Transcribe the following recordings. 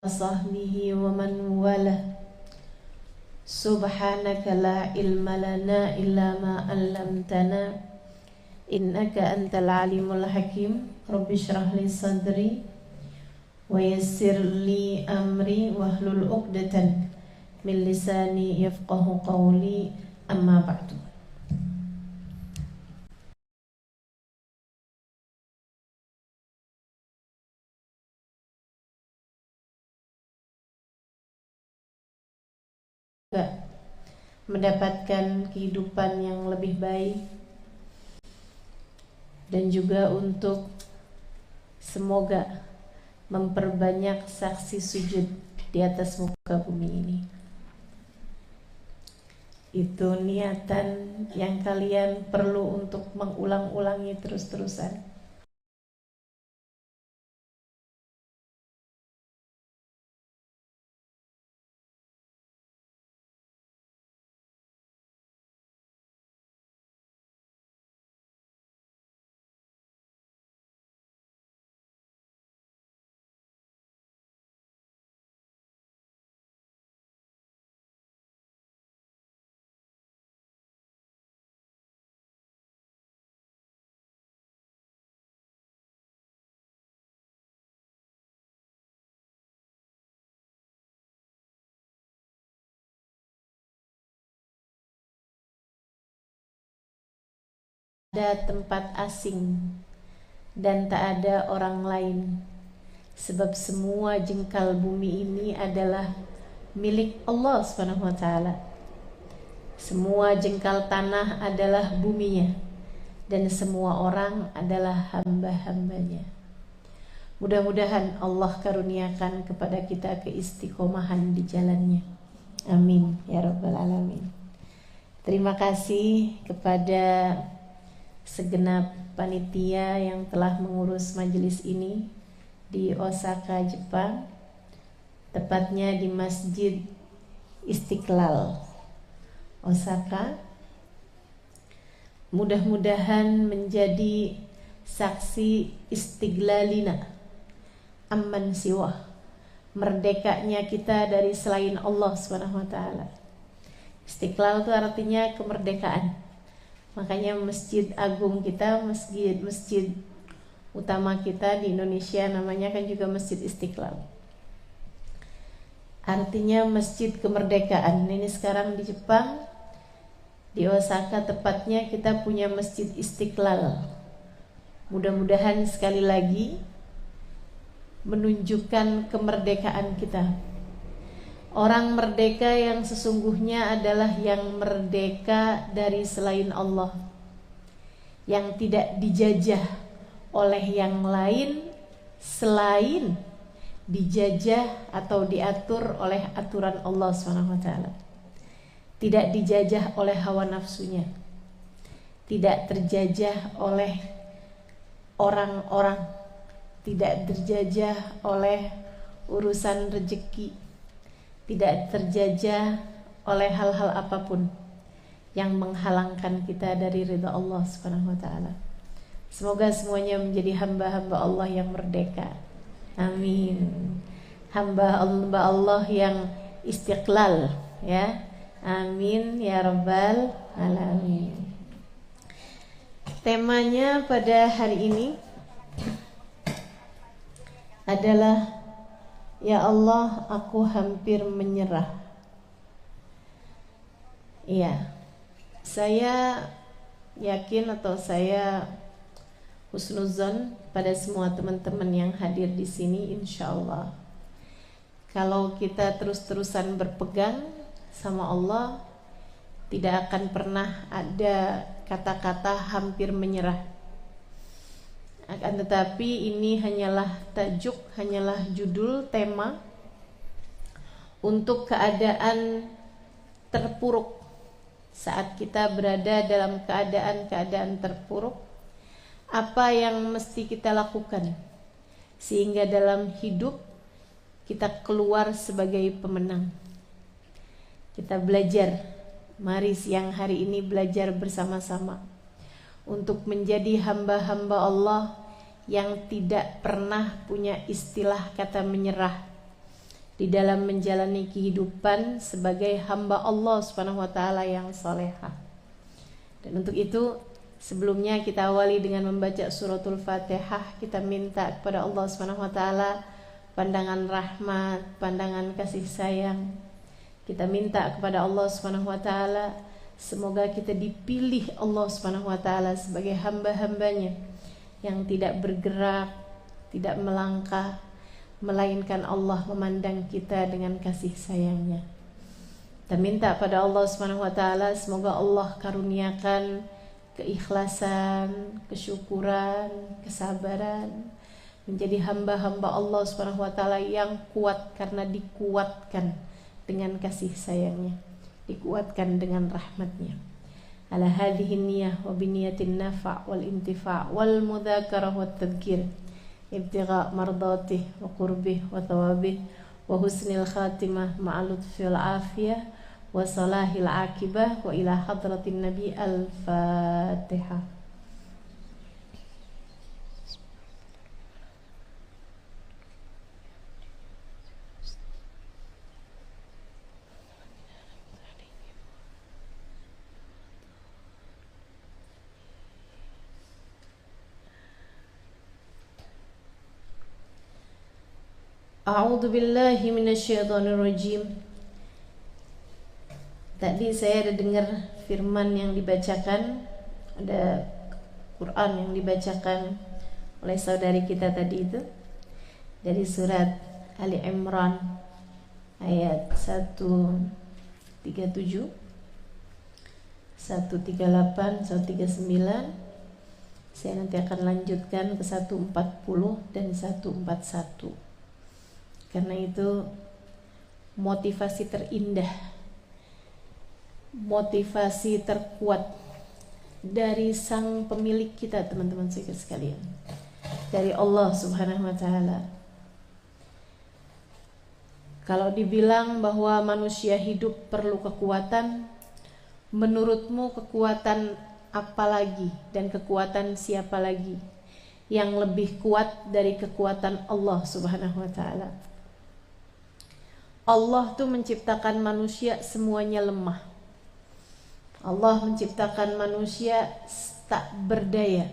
Sahbihi wa man walah. Subhanaka la ilma lana illa ma 'allamtana innaka antal alimul hakim. Rabbi shrah li sadri wa yassir li amri wahlul 'uqdatan min lisani yafqahu qawli. Amma ba'du. Mendapatkan kehidupan yang lebih baik, dan juga untuk semoga memperbanyak saksi sujud di atas muka bumi ini. Itu niatan yang kalian perlu untuk mengulang-ulangi terus-terusan. Ada tempat asing dan tak ada orang lain, sebab semua jengkal bumi ini adalah milik Allah SWT. Semua jengkal tanah adalah buminya, dan semua orang adalah hamba-hambanya. Mudah-mudahan Allah karuniakan kepada kita keistiqomahan di jalannya. Amin ya rabbal alamin. Terima kasih kepada segenap panitia yang telah mengurus majelis ini di Osaka, Jepang, tepatnya di Masjid Istiqlal, Osaka. Mudah-mudahan menjadi saksi istiqlalina amman siwah, merdekanya kita dari selain Allah SWT. Istiqlal itu artinya kemerdekaan. Makanya masjid agung kita, masjid utama kita di Indonesia namanya kan juga Masjid Istiqlal. Artinya masjid kemerdekaan. Ini sekarang di Jepang, di Osaka tepatnya, kita punya Masjid Istiqlal. Mudah-mudahan sekali lagi menunjukkan kemerdekaan kita. Orang merdeka yang sesungguhnya adalah yang merdeka dari selain Allah, yang tidak dijajah oleh yang lain selain dijajah atau diatur oleh aturan Allah SWT. Tidak dijajah oleh hawa nafsunya, tidak terjajah oleh orang-orang, tidak terjajah oleh urusan rezeki, tidak terjajah oleh hal-hal apapun yang menghalangkan kita dari ridha Allah SWT. Semoga semuanya menjadi hamba-hamba Allah yang merdeka. Amin. Hamba Allah yang istiqlal, ya. Amin ya rabbal alamin. Temanya pada hari ini adalah ya Allah, aku hampir menyerah. Iya, saya yakin atau saya husnuzon pada semua teman-teman yang hadir di sini, insya Allah. Kalau kita terus-terusan berpegang sama Allah, tidak akan pernah ada kata-kata hampir menyerah. Akan tetapi ini hanyalah tajuk, hanyalah judul, tema untuk keadaan terpuruk. Saat kita berada dalam keadaan terpuruk, apa yang mesti kita lakukan sehingga dalam hidup kita keluar sebagai pemenang. Kita belajar, mari siang hari ini belajar bersama-sama untuk menjadi hamba-hamba Allah yang tidak pernah punya istilah kata menyerah, di dalam menjalani kehidupan sebagai hamba Allah Subhanahu wa taala yang salehah. Dan untuk itu sebelumnya kita awali dengan membaca suratul Fatihah. Kita minta kepada Allah Subhanahu wa taala pandangan rahmat, pandangan kasih sayang. Kita minta kepada Allah Subhanahu wa taala semoga kita dipilih Allah Subhanahu wa taala sebagai hamba-hambanya yang tidak bergerak, tidak melangkah, melainkan Allah memandang kita dengan kasih sayangnya. Kita minta pada Allah Subhanahu wa taala semoga Allah karuniakan keikhlasan, kesyukuran, kesabaran, menjadi hamba-hamba Allah Subhanahu wa taala yang kuat karena dikuatkan dengan kasih sayangnya, dikuatkan dengan rahmatnya. Ala hadhihi niyyah wa biniyatin nafa' wal intifa' wal mudzakarah wat tadhkir ibtigha' mardatih wa qurbih wa thawabih wa husnil khatimah ma'a lutfil afiyah wa salahil akibah wa ila hadratin nabi al-fatihah. A'udzu billahi minasyaitonir rajim. Tadi saya ada dengar firman yang dibacakan, ada Quran yang dibacakan oleh saudari kita tadi itu dari surat Ali Imran ayat 137, 138, 139. Saya nanti akan lanjutkan ke 140 dan 141. Karena itu motivasi terindah, motivasi terkuat dari sang pemilik kita, teman-teman sekalian, dari Allah Subhanahu wa taala. Kalau dibilang bahwa manusia hidup perlu kekuatan, menurutmu kekuatan apa lagi dan kekuatan siapa lagi yang lebih kuat dari kekuatan Allah Subhanahu wa taala? Allah tuh menciptakan manusia semuanya lemah. Allah menciptakan manusia tak berdaya.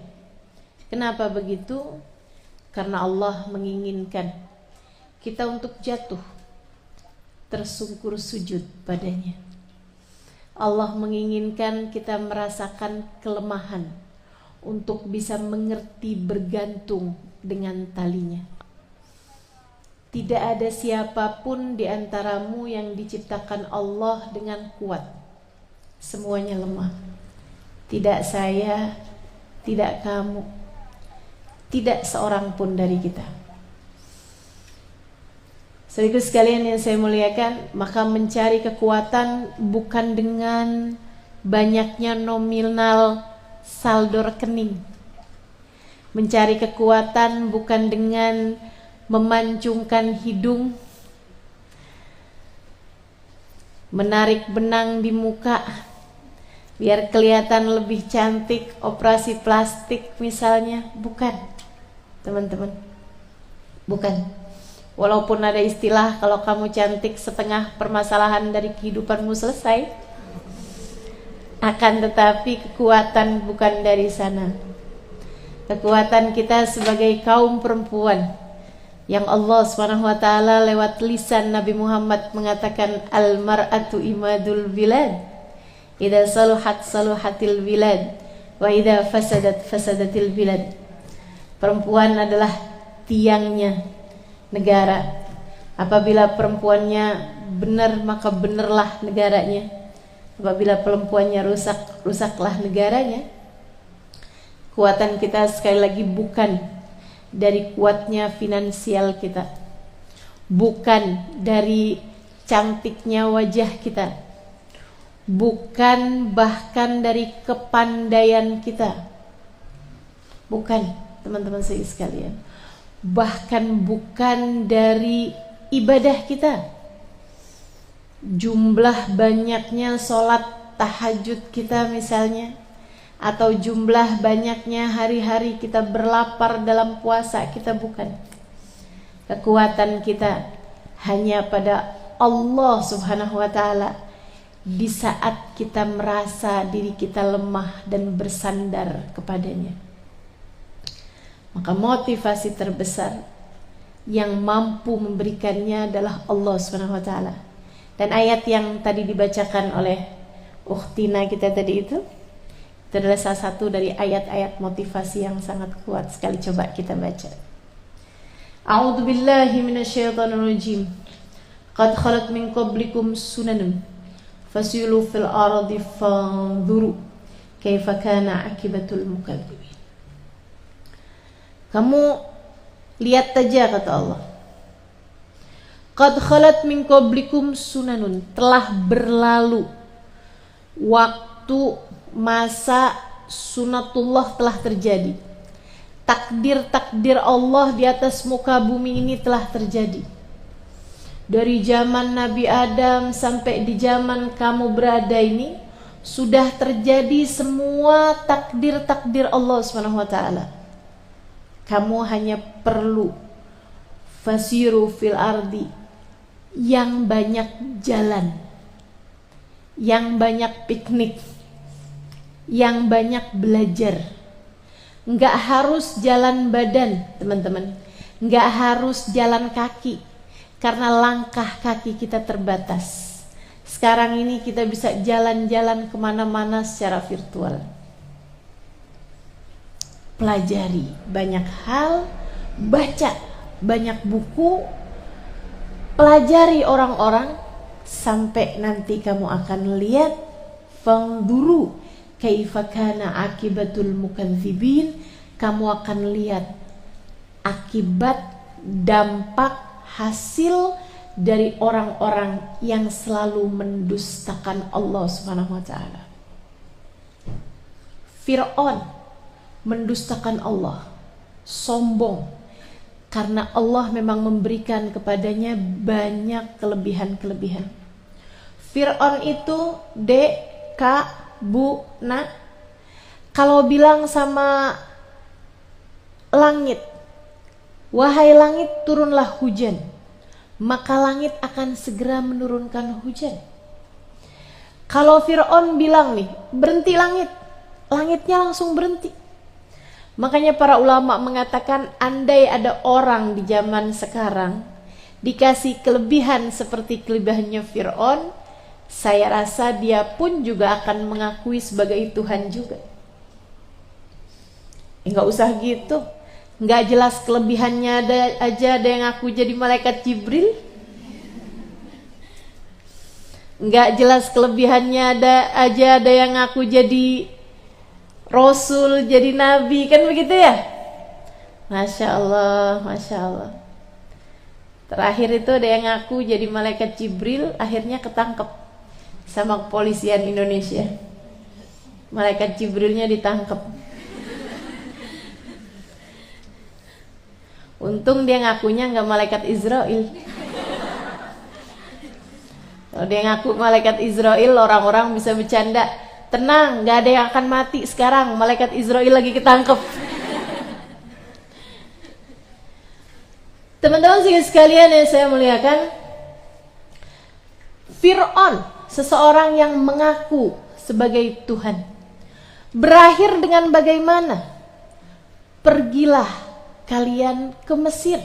Kenapa begitu? Karena Allah menginginkan kita untuk jatuh, tersungkur sujud padanya. Allah menginginkan kita merasakan kelemahan untuk bisa mengerti bergantung dengan talinya. Tidak ada siapapun di antaramu yang diciptakan Allah dengan kuat. Semuanya lemah. Tidak saya, tidak kamu, tidak seorang pun dari kita. Saudaraku sekalian yang saya muliakan, maka mencari kekuatan bukan dengan banyaknya nominal saldo rekening. Mencari kekuatan bukan dengan memancungkan hidung, menarik benang di muka biar kelihatan lebih cantik, operasi plastik misalnya. Bukan, teman-teman, bukan. Walaupun ada istilah kalau kamu cantik setengah permasalahan dari kehidupanmu selesai, akan tetapi kekuatan bukan dari sana. Kekuatan kita sebagai kaum perempuan yang Allah Subhanahu wa taala lewat lisan Nabi Muhammad mengatakan al-mar'atu imadul bilad, idza saluhat saluhatil bilad wa idza fasadat fasadatil bilad. Perempuan adalah tiangnya negara. Apabila perempuannya benar maka benarlah negaranya. Apabila perempuannya rusak, rusaklah negaranya. Kekuatan kita sekali lagi bukan dari kuatnya finansial kita, bukan dari cantiknya wajah kita, bukan bahkan dari kepandaian kita, bukan, teman-teman sekalian, bahkan bukan dari ibadah kita, jumlah banyaknya sholat tahajud kita misalnya, atau jumlah banyaknya hari-hari kita berlapar dalam puasa kita, bukan. Kekuatan kita hanya pada Allah Subhanahu wa ta'ala di saat kita merasa diri kita lemah dan bersandar kepadanya. Maka motivasi terbesar yang mampu memberikannya adalah Allah Subhanahu wa ta'ala. Dan ayat yang tadi dibacakan oleh Ukhtina kita tadi itu adalah salah satu dari ayat-ayat motivasi yang sangat kuat sekali. Coba kita baca. A'udzu billahi minasyaitonir rajim. Qad khalat min qablikum sunanun fasilu fil ardi fanzuru kaifa kana akibatul mukadzibin. Kamu lihat saja, kata Allah. Qad khalat min qablikum sunanun, telah berlalu waktu, masa sunatullah telah terjadi. Takdir-takdir Allah di atas muka bumi ini telah terjadi. Dari zaman Nabi Adam sampai di zaman kamu berada ini sudah terjadi semua takdir-takdir Allah Subhanahu wa ta'ala. Kamu hanya perlu fasiru fil ardi, yang banyak jalan, yang banyak piknik, yang banyak belajar. Nggak harus jalan badan, teman-teman. Nggak harus jalan kaki, karena langkah kaki kita terbatas. Sekarang ini kita bisa jalan-jalan kemana-mana secara virtual. Pelajari banyak hal, baca banyak buku, pelajari orang-orang, sampai nanti kamu akan lihat fangduru kaifa kana akibatul mukadzibin. Kamu akan lihat akibat, dampak, hasil dari orang-orang yang selalu mendustakan Allah Subhanahu wa ta'ala. Fir'aun mendustakan Allah, sombong, karena Allah memang memberikan kepadanya banyak kelebihan-kelebihan. Fir'aun itu kalau bilang sama langit, wahai langit turunlah hujan, maka langit akan segera menurunkan hujan. Kalau Fir'aun bilang nih, berhenti langit, langitnya langsung berhenti. Makanya para ulama mengatakan, andai ada orang di zaman sekarang dikasih kelebihan seperti kelebihannya Fir'aun, saya rasa dia pun juga akan mengakui sebagai Tuhan juga. Nggak usah gitu, nggak jelas kelebihannya ada yang ngaku jadi malaikat Jibril, nggak jelas kelebihannya ada yang ngaku jadi Rasul, jadi Nabi, kan begitu ya? Masya Allah, Masya Allah. Terakhir itu ada yang ngaku jadi malaikat Jibril, akhirnya ketangkep sama kepolisian Indonesia. Malaikat Jibrilnya ditangkap. Untung dia ngakunya nggak malaikat Israel. Kalau dia ngaku malaikat Israel, orang-orang bisa bercanda, tenang, gak ada yang akan mati sekarang, malaikat Israel lagi ketangkep. Teman-teman sekalian yang saya muliakan, Fir'aun, seseorang yang mengaku sebagai Tuhan, berakhir dengan bagaimana? Pergilah kalian ke Mesir,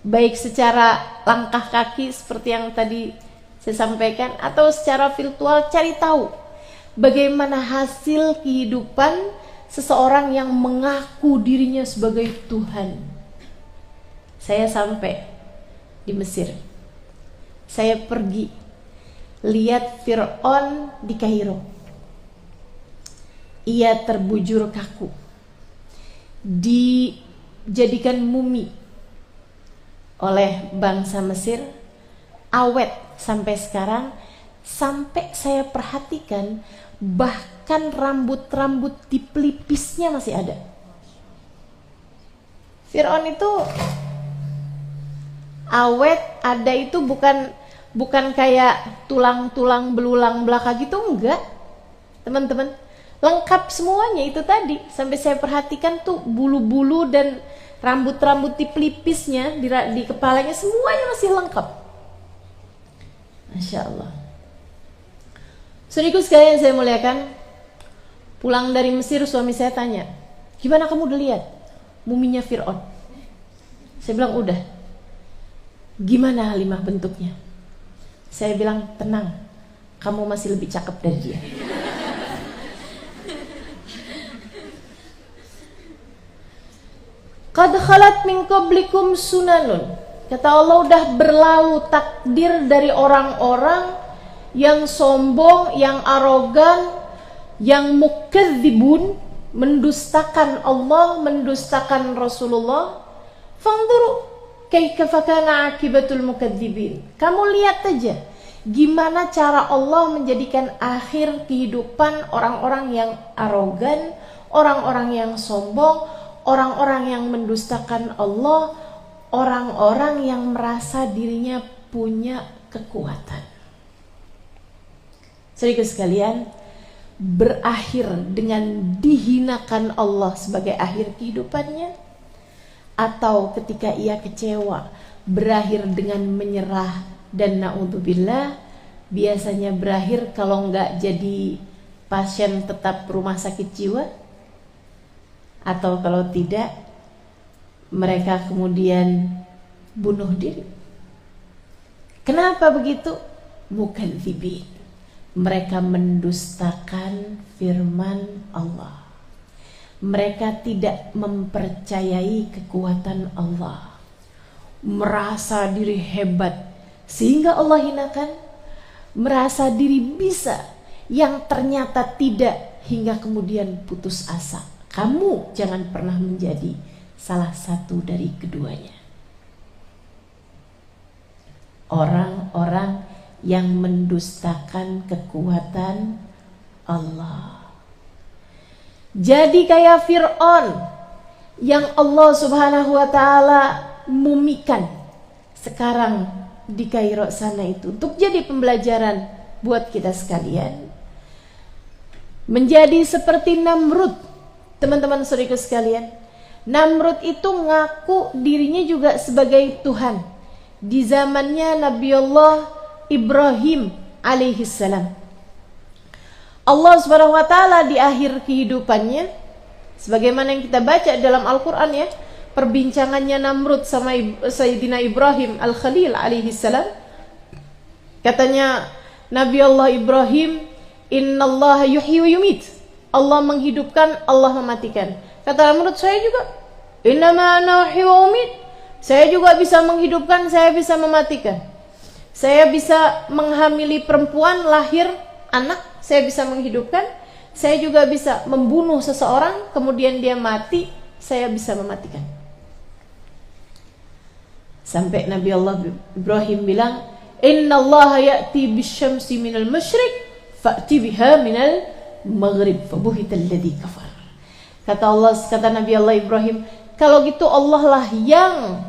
baik secara langkah kaki seperti yang tadi saya sampaikan, atau secara virtual, cari tahu bagaimana hasil kehidupan seseorang yang mengaku dirinya sebagai Tuhan. Saya sampai di Mesir. Saya pergi lihat Fir'aun di Kairo. Ia terbujur kaku, dijadikan mumi oleh bangsa Mesir, awet sampai sekarang. Sampai saya perhatikan, bahkan rambut-rambut di pelipisnya masih ada. Fir'aun itu awet, ada itu bukan kayak tulang-tulang belulang belaka gitu, enggak. Teman-teman, lengkap semuanya itu tadi. Sampai saya perhatikan tuh bulu-bulu dan rambut-rambut di pelipisnya, di kepalanya, semuanya masih lengkap. Masya Allah. Saudaraku sekalian saya muliakan, pulang dari Mesir suami saya tanya, gimana kamu udah lihat muminya Fir'aun? Saya bilang udah. Gimana Halimah bentuknya? Saya bilang tenang, kamu masih lebih cakep dari dia. Qad khalat min qablikum sunanun. Kata Allah, udah berlalu takdir dari orang-orang yang sombong, yang arogan, yang mukadzibun, mendustakan Allah, mendustakan Rasulullah. Fanzuru kaifa kana akibatul mukadzibin. Kamu lihat aja gimana cara Allah menjadikan akhir kehidupan orang-orang yang arogan, orang-orang yang sombong, orang-orang yang mendustakan Allah, orang-orang yang merasa dirinya punya kekuatan. Saudaraku sekalian, berakhir dengan dihinakan Allah sebagai akhir kehidupannya, atau ketika ia kecewa berakhir dengan menyerah dan na'udzubillah, biasanya berakhir kalau enggak jadi pasien tetap rumah sakit jiwa, atau kalau tidak mereka kemudian bunuh diri. Kenapa begitu? Mukadzibin. Mereka mendustakan firman Allah. Mereka tidak mempercayai kekuatan Allah, merasa diri hebat sehingga Allah hinakan, merasa diri bisa yang ternyata tidak, hingga kemudian putus asa. Kamu jangan pernah menjadi salah satu dari keduanya. Orang-orang yang mendustakan kekuatan Allah. Jadi kayak Fir'aun yang Allah Subhanahu wa ta'ala mumikan sekarang di Kairo sana itu, untuk jadi pembelajaran buat kita sekalian. Menjadi seperti Namrud, teman-teman saudaraku sekalian. Namrud itu ngaku dirinya juga sebagai Tuhan di zamannya Nabiullah Ibrahim alaihissalam. Allah Subhanahu wa taala di akhir kehidupannya, sebagaimana yang kita baca dalam Al-Qur'an ya, perbincangannya Namrud sama Sayyidina Ibrahim Al-Khalil alaihissalam. Katanya Nabi Allah Ibrahim, innallaha yuhyi wa yumit. Allah menghidupkan, Allah mematikan. Kata Namrud, saya juga, innama ana uhyi wa umit. Saya juga bisa menghidupkan, saya bisa mematikan. Saya bisa menghamili perempuan, lahir anak, saya bisa menghidupkan. Saya juga bisa membunuh seseorang, kemudian dia mati, saya bisa mematikan. Sampai Nabi Allah Ibrahim bilang, innallaha ya'ti bisyamsi minal masyriq fa'ti biha minal maghrib fabuhital ladzi kafar. Kata Nabi Allah Ibrahim, kalau gitu Allah lah yang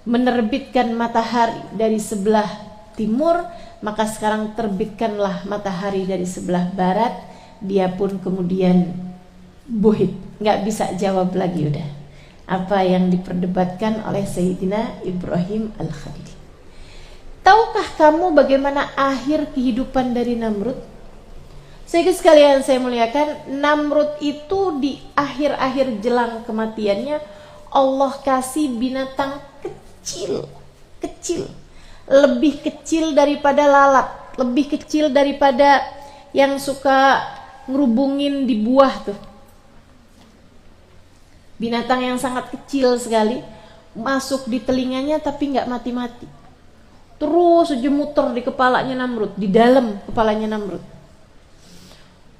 menerbitkan matahari dari sebelah timur, maka sekarang terbitkanlah matahari dari sebelah barat. Dia pun kemudian buhit, nggak bisa jawab lagi udah apa yang diperdebatkan oleh Sayyidina Ibrahim Al-Khalil. Tahukah kamu bagaimana akhir kehidupan dari Namrud? Saudara sekalian saya muliakan, Namrud itu di akhir-akhir jelang kematiannya Allah kasih binatang kecil, lebih kecil daripada lalat, lebih kecil daripada yang suka ngerubungin di buah tuh. Binatang yang sangat kecil sekali, masuk di telinganya tapi nggak mati-mati. Terus aja muter di kepalanya Namrud, di dalam kepalanya Namrud.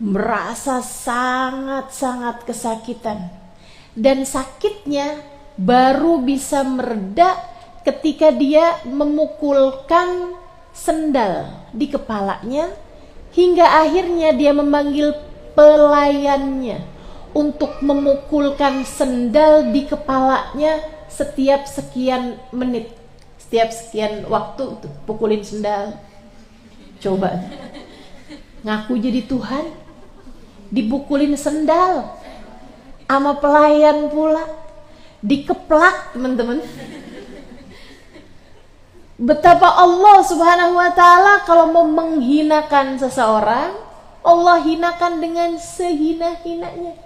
Merasa sangat-sangat kesakitan, dan sakitnya baru bisa mereda ketika dia memukulkan sendal di kepalanya, hingga akhirnya dia memanggil pelayannya untuk memukulkan sendal di kepalanya setiap sekian menit, setiap sekian waktu tuh, pukulin sendal. Coba ngaku jadi Tuhan, dipukulin sendal sama pelayan pula, dikeplak teman-teman. Betapa Allah Subhanahu wa ta'ala kalau mau menghinakan seseorang, Allah hinakan dengan sehina-hinanya.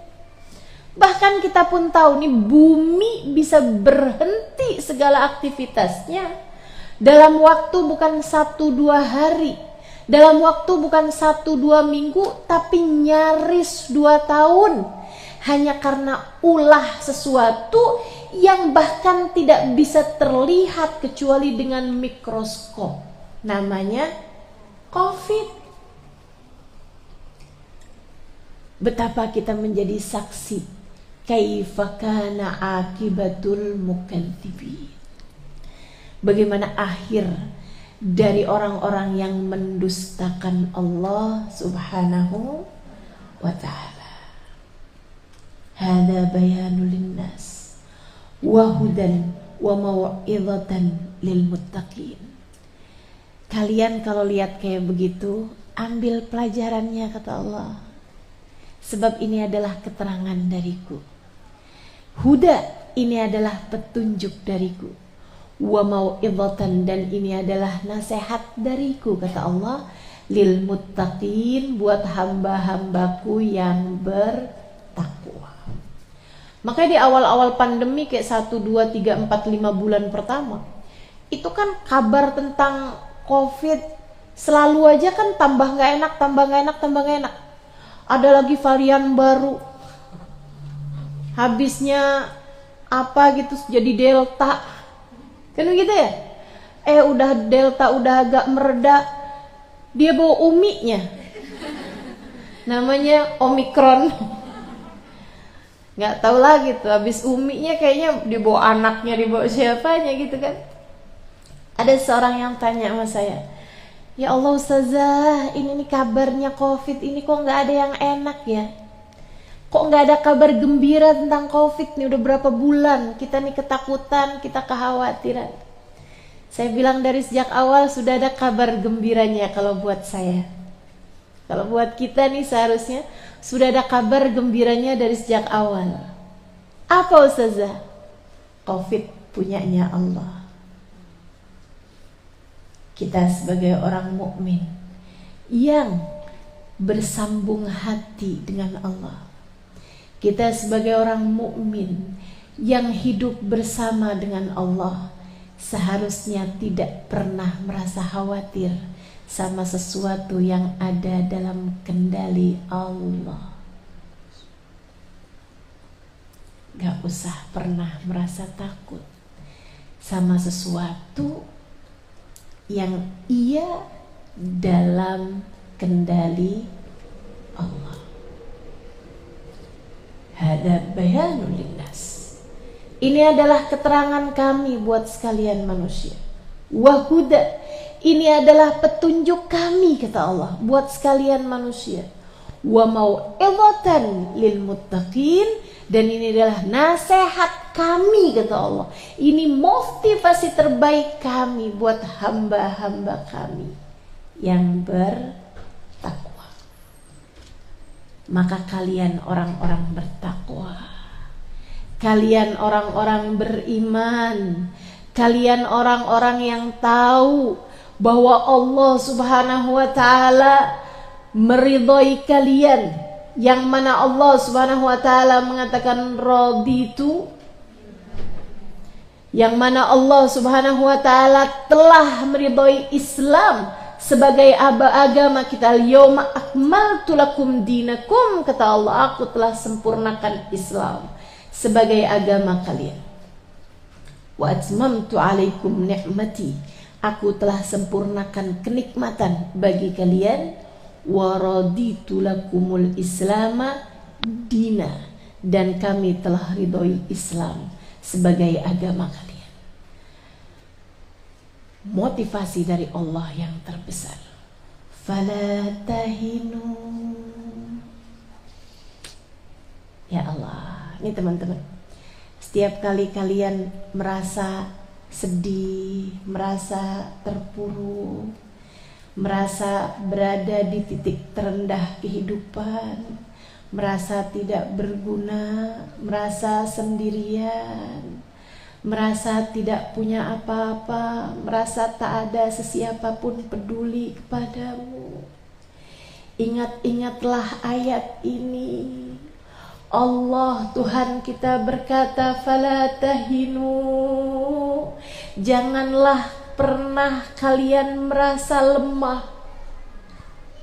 Bahkan kita pun tahu nih, bumi bisa berhenti segala aktivitasnya dalam waktu bukan 1-2 hari, dalam waktu bukan 1-2 minggu, tapi nyaris 2 tahun. Hanya karena ulah sesuatu yang bahkan tidak bisa terlihat kecuali dengan mikroskop. Namanya COVID. Betapa kita menjadi saksi kaifa kana akibatul mukadzibin. Bagaimana akhir dari orang-orang yang mendustakan Allah Subhanahu wa ta'ala. Hada bayanul linnas wa hudan wa mau'izatan lil muttaqin. Kalian kalau lihat kayak begitu, ambil pelajarannya, kata Allah. Sebab ini adalah keterangan dariku. Huda, ini adalah petunjuk dariku. Wa mau'izatan, dan ini adalah nasihat dariku, kata Allah, lil muttaqin, buat hamba-hambaku yang bertakwa. Maka di awal-awal pandemi kayak 1, 2, 3, 4, 5 bulan pertama, itu kan kabar tentang COVID selalu aja kan tambah gak enak. Ada lagi varian baru, habisnya apa gitu jadi Delta, kan begitu ya? Udah Delta udah agak mereda, dia bawa uminya, namanya Omikron. Nggak tahu lagi tuh, habis uminya kayaknya dibawa anaknya, dibawa siapanya gitu kan. Ada seorang yang tanya sama saya, ya Allah Ustazah, ini nih kabarnya COVID ini kok nggak ada yang enak ya? Kok nggak ada kabar gembira tentang COVID nih, udah berapa bulan kita nih ketakutan, kita kekhawatiran. Saya bilang dari sejak awal sudah ada kabar gembiranya kalau buat saya. Kalau buat kita nih seharusnya sudah ada kabar gembiranya dari sejak awal. Apa Ustazah? COVID punyanya Allah. Kita sebagai orang mukmin yang bersambung hati dengan Allah, kita sebagai orang mukmin yang hidup bersama dengan Allah, seharusnya tidak pernah merasa khawatir sama sesuatu yang ada dalam kendali Allah. Gak usah pernah merasa takut sama sesuatu yang ia dalam kendali Allah. Hada bayanul linnas. Ini adalah keterangan kami buat sekalian manusia. Wahuda, ini adalah petunjuk kami, kata Allah, buat sekalian manusia. Wa mau'izatan lil muttaqin, dan ini adalah nasihat kami, kata Allah. Ini motivasi terbaik kami buat hamba-hamba kami yang bertakwa. Maka kalian orang-orang bertakwa, kalian orang-orang beriman, kalian orang-orang yang tahu bahwa Allah Subhanahu wa ta'ala meridhai kalian, yang mana Allah Subhanahu wa ta'ala mengatakan raditu, yang mana Allah Subhanahu wa ta'ala telah meridhai Islam sebagai agama kita. Al-yawma akmaltu lakum dinakum, kata Allah, aku telah sempurnakan Islam sebagai agama kalian. Wa atmamtu alaikum ni'mati, aku telah sempurnakan kenikmatan bagi kalian. Wa raditu lakumul islama dina, dan kami telah ridhoi Islam sebagai agama kalian. Motivasi dari Allah yang terbesar. Fala tahinu. Ya Allah, ini teman-teman, setiap kali kalian merasa sedih, merasa terpuruk, merasa berada di titik terendah kehidupan, merasa tidak berguna, merasa sendirian, merasa tidak punya apa-apa, merasa tak ada sesiapapun peduli kepadamu. Ingat-ingatlah ayat ini. Allah Tuhan kita berkata, fala tahinu, janganlah pernah kalian merasa lemah.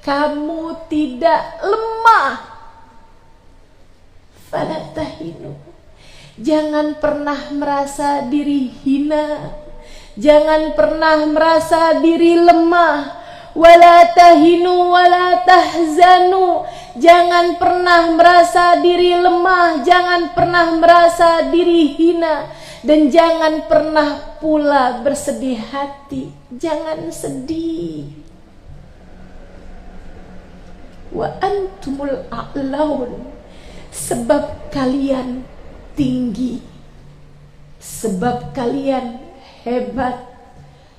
Kamu tidak lemah. Fala tahinu, jangan pernah merasa diri hina, jangan pernah merasa diri lemah. Wala tahinu wala tahzanu, jangan pernah merasa diri lemah, jangan pernah merasa diri hina, dan jangan pernah pula bersedih hati. Jangan sedih. Wa antumul a'laun, sebab kalian tinggi, sebab kalian hebat,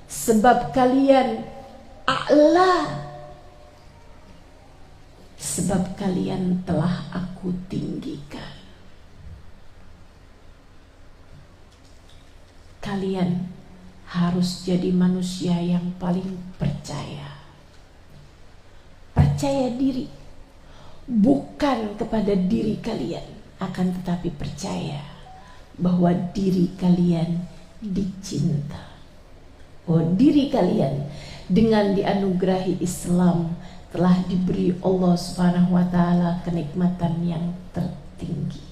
sebab kalian a'la, sebab kalian telah aku tinggikan. Kalian harus jadi manusia yang paling percaya diri, bukan kepada diri kalian, akan tetapi percaya bahwa diri kalian dicinta. Oh, diri kalian dengan dianugerahi Islam telah diberi Allah Subhanahu wa taala kenikmatan yang tertinggi.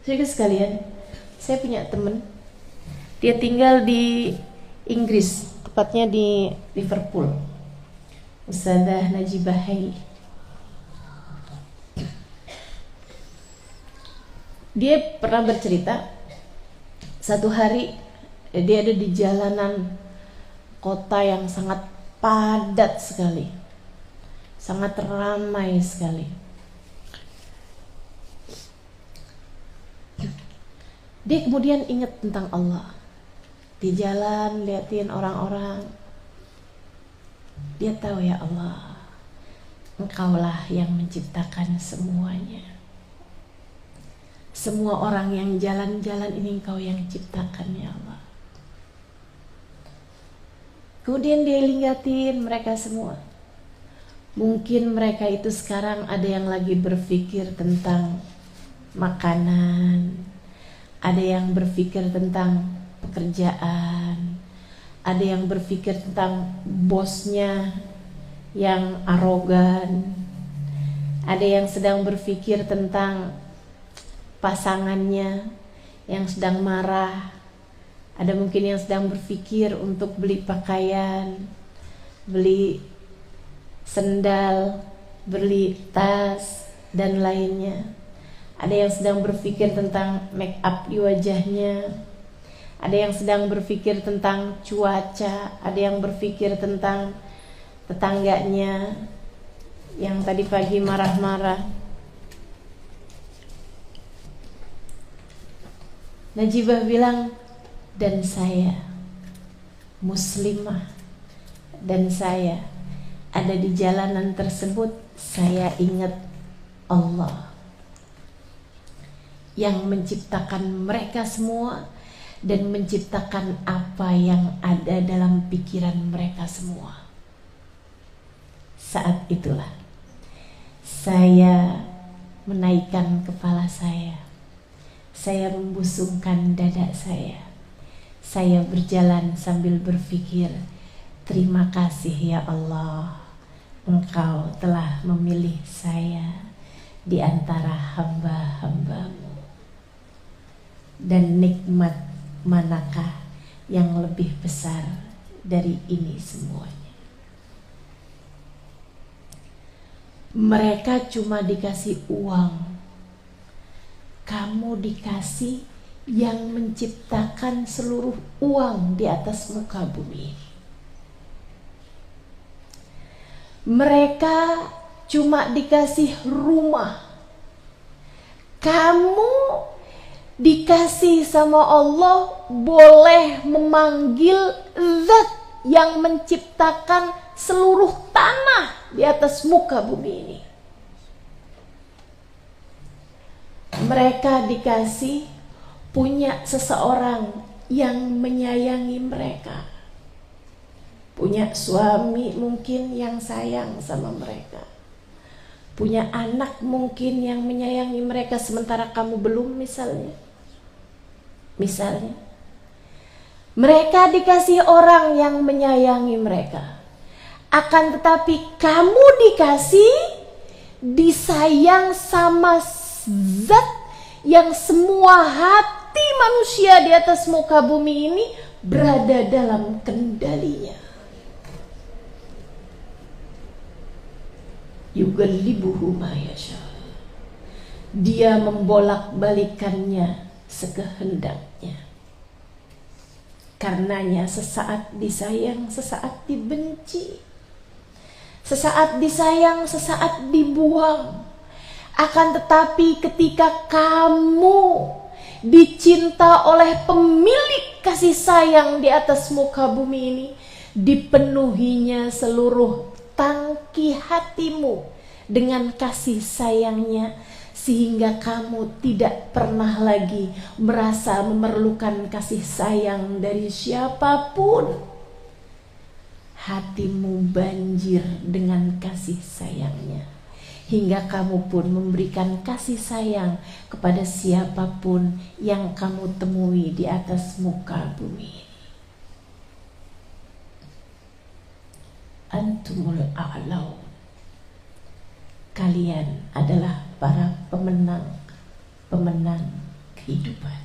Saudara sekalian, saya punya teman, dia tinggal di Inggris, tepatnya di Liverpool. Ustazah Najibah Hai. Dia pernah bercerita, satu hari dia ada di jalanan kota yang sangat padat sekali, sangat ramai sekali. Dia kemudian ingat tentang Allah. Di jalan liatin orang-orang, dia tahu, ya Allah, Engkaulah yang menciptakan semuanya. Semua orang yang jalan-jalan ini Engkau yang ciptakan, ya Allah. Kemudian dia liatin mereka semua. Mungkin mereka itu sekarang ada yang lagi berpikir tentang makanan, ada yang berpikir tentang pekerjaan, ada yang berpikir tentang bosnya yang arogan, ada yang sedang berpikir tentang pasangannya yang sedang marah, ada mungkin yang sedang berpikir untuk beli pakaian, beli sendal, beli tas, dan lainnya. Ada yang sedang berpikir tentang make up di wajahnya, ada yang sedang berpikir tentang cuaca, ada yang berpikir tentang tetangganya yang tadi pagi marah-marah. Najibah bilang, dan saya muslimah, dan saya ada di jalanan tersebut, saya ingat Allah yang menciptakan mereka semua dan menciptakan apa yang ada dalam pikiran mereka semua. Saat itulah saya menaikkan kepala saya membusungkan dada saya berjalan sambil berpikir, terima kasih ya Allah, Engkau telah memilih saya di antara hamba-hambamu. Dan nikmat manakah yang lebih besar dari ini semuanya? Mereka cuma dikasih uang, kamu dikasih yang menciptakan seluruh uang di atas muka bumi. Mereka cuma dikasih rumah, kamu dikasih sama Allah boleh memanggil zat yang menciptakan seluruh tanah di atas muka bumi ini. Mereka dikasih punya seseorang yang menyayangi mereka, punya suami mungkin yang sayang sama mereka, punya anak mungkin yang menyayangi mereka sementara kamu belum, misalnya mereka dikasih orang yang menyayangi mereka, akan tetapi kamu disayang sama zat yang semua hati manusia di atas muka bumi ini berada dalam kendalinya. Yugallibuhu ma yasha. Dia membolak-balikannya sekehendaknya. Karenanya sesaat disayang, sesaat dibenci, sesaat disayang, sesaat dibuang. Akan tetapi ketika kamu dicinta oleh pemilik kasih sayang di atas muka bumi ini, dipenuhinya seluruh tangki hatimu dengan kasih sayangnya, sehingga kamu tidak pernah lagi merasa memerlukan kasih sayang dari siapapun. Hatimu banjir dengan kasih sayangnya, hingga kamu pun memberikan kasih sayang kepada siapapun yang kamu temui di atas muka bumi. Antumul a'laun. Kalian adalah para pemenang kehidupan.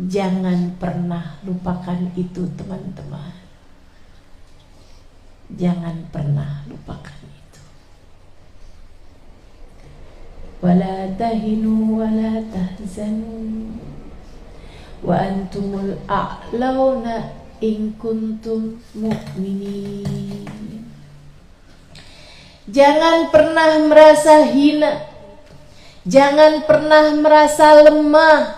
Jangan pernah lupakan itu, teman-teman. Jangan pernah lupakan itu. Wala tahinu wala tahzanu wa antumul a'launa in kuntum mu'minin. Jangan pernah merasa hina, jangan pernah merasa lemah,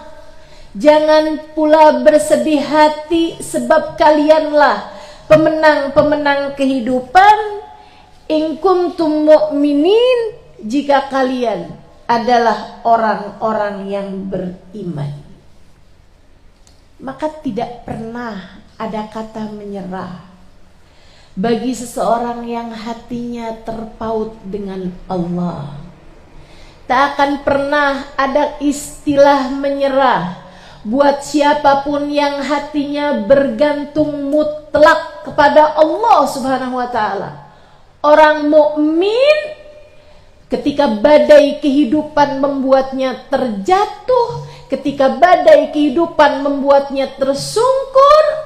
jangan pula bersedih hati, sebab kalianlah pemenang-pemenang kehidupan. In kuntum mu'minin, jika kalian adalah orang-orang yang beriman. Maka tidak pernah ada kata menyerah bagi seseorang yang hatinya terpaut dengan Allah. Tak akan pernah ada istilah menyerah buat siapapun yang hatinya bergantung mutlak kepada Allah Subhanahu wa ta'ala. Orang mukmin ketika badai kehidupan membuatnya terjatuh, ketika badai kehidupan membuatnya tersungkur,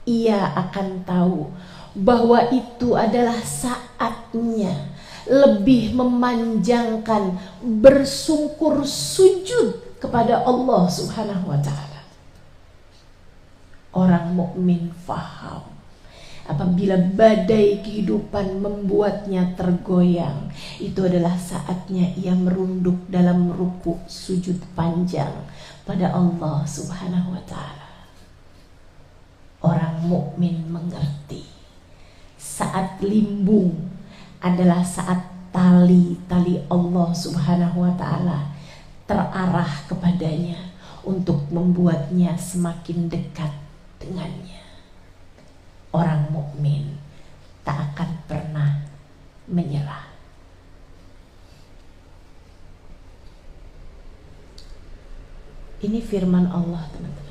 ia akan tahu bahwa itu adalah saatnya lebih memanjangkan bersungkur sujud kepada Allah Subhanahu wa ta'ala. Orang mukmin faham apabila badai kehidupan membuatnya tergoyang, itu adalah saatnya ia merunduk dalam rukuk sujud panjang pada Allah Subhanahu wa ta'ala. Orang mukmin mengerti saat limbung adalah saat tali-tali Allah Subhanahu wa ta'ala terarah kepadanya untuk membuatnya semakin dekat dengannya. Orang mukmin tak akan pernah menyerah. Ini firman Allah, teman-teman.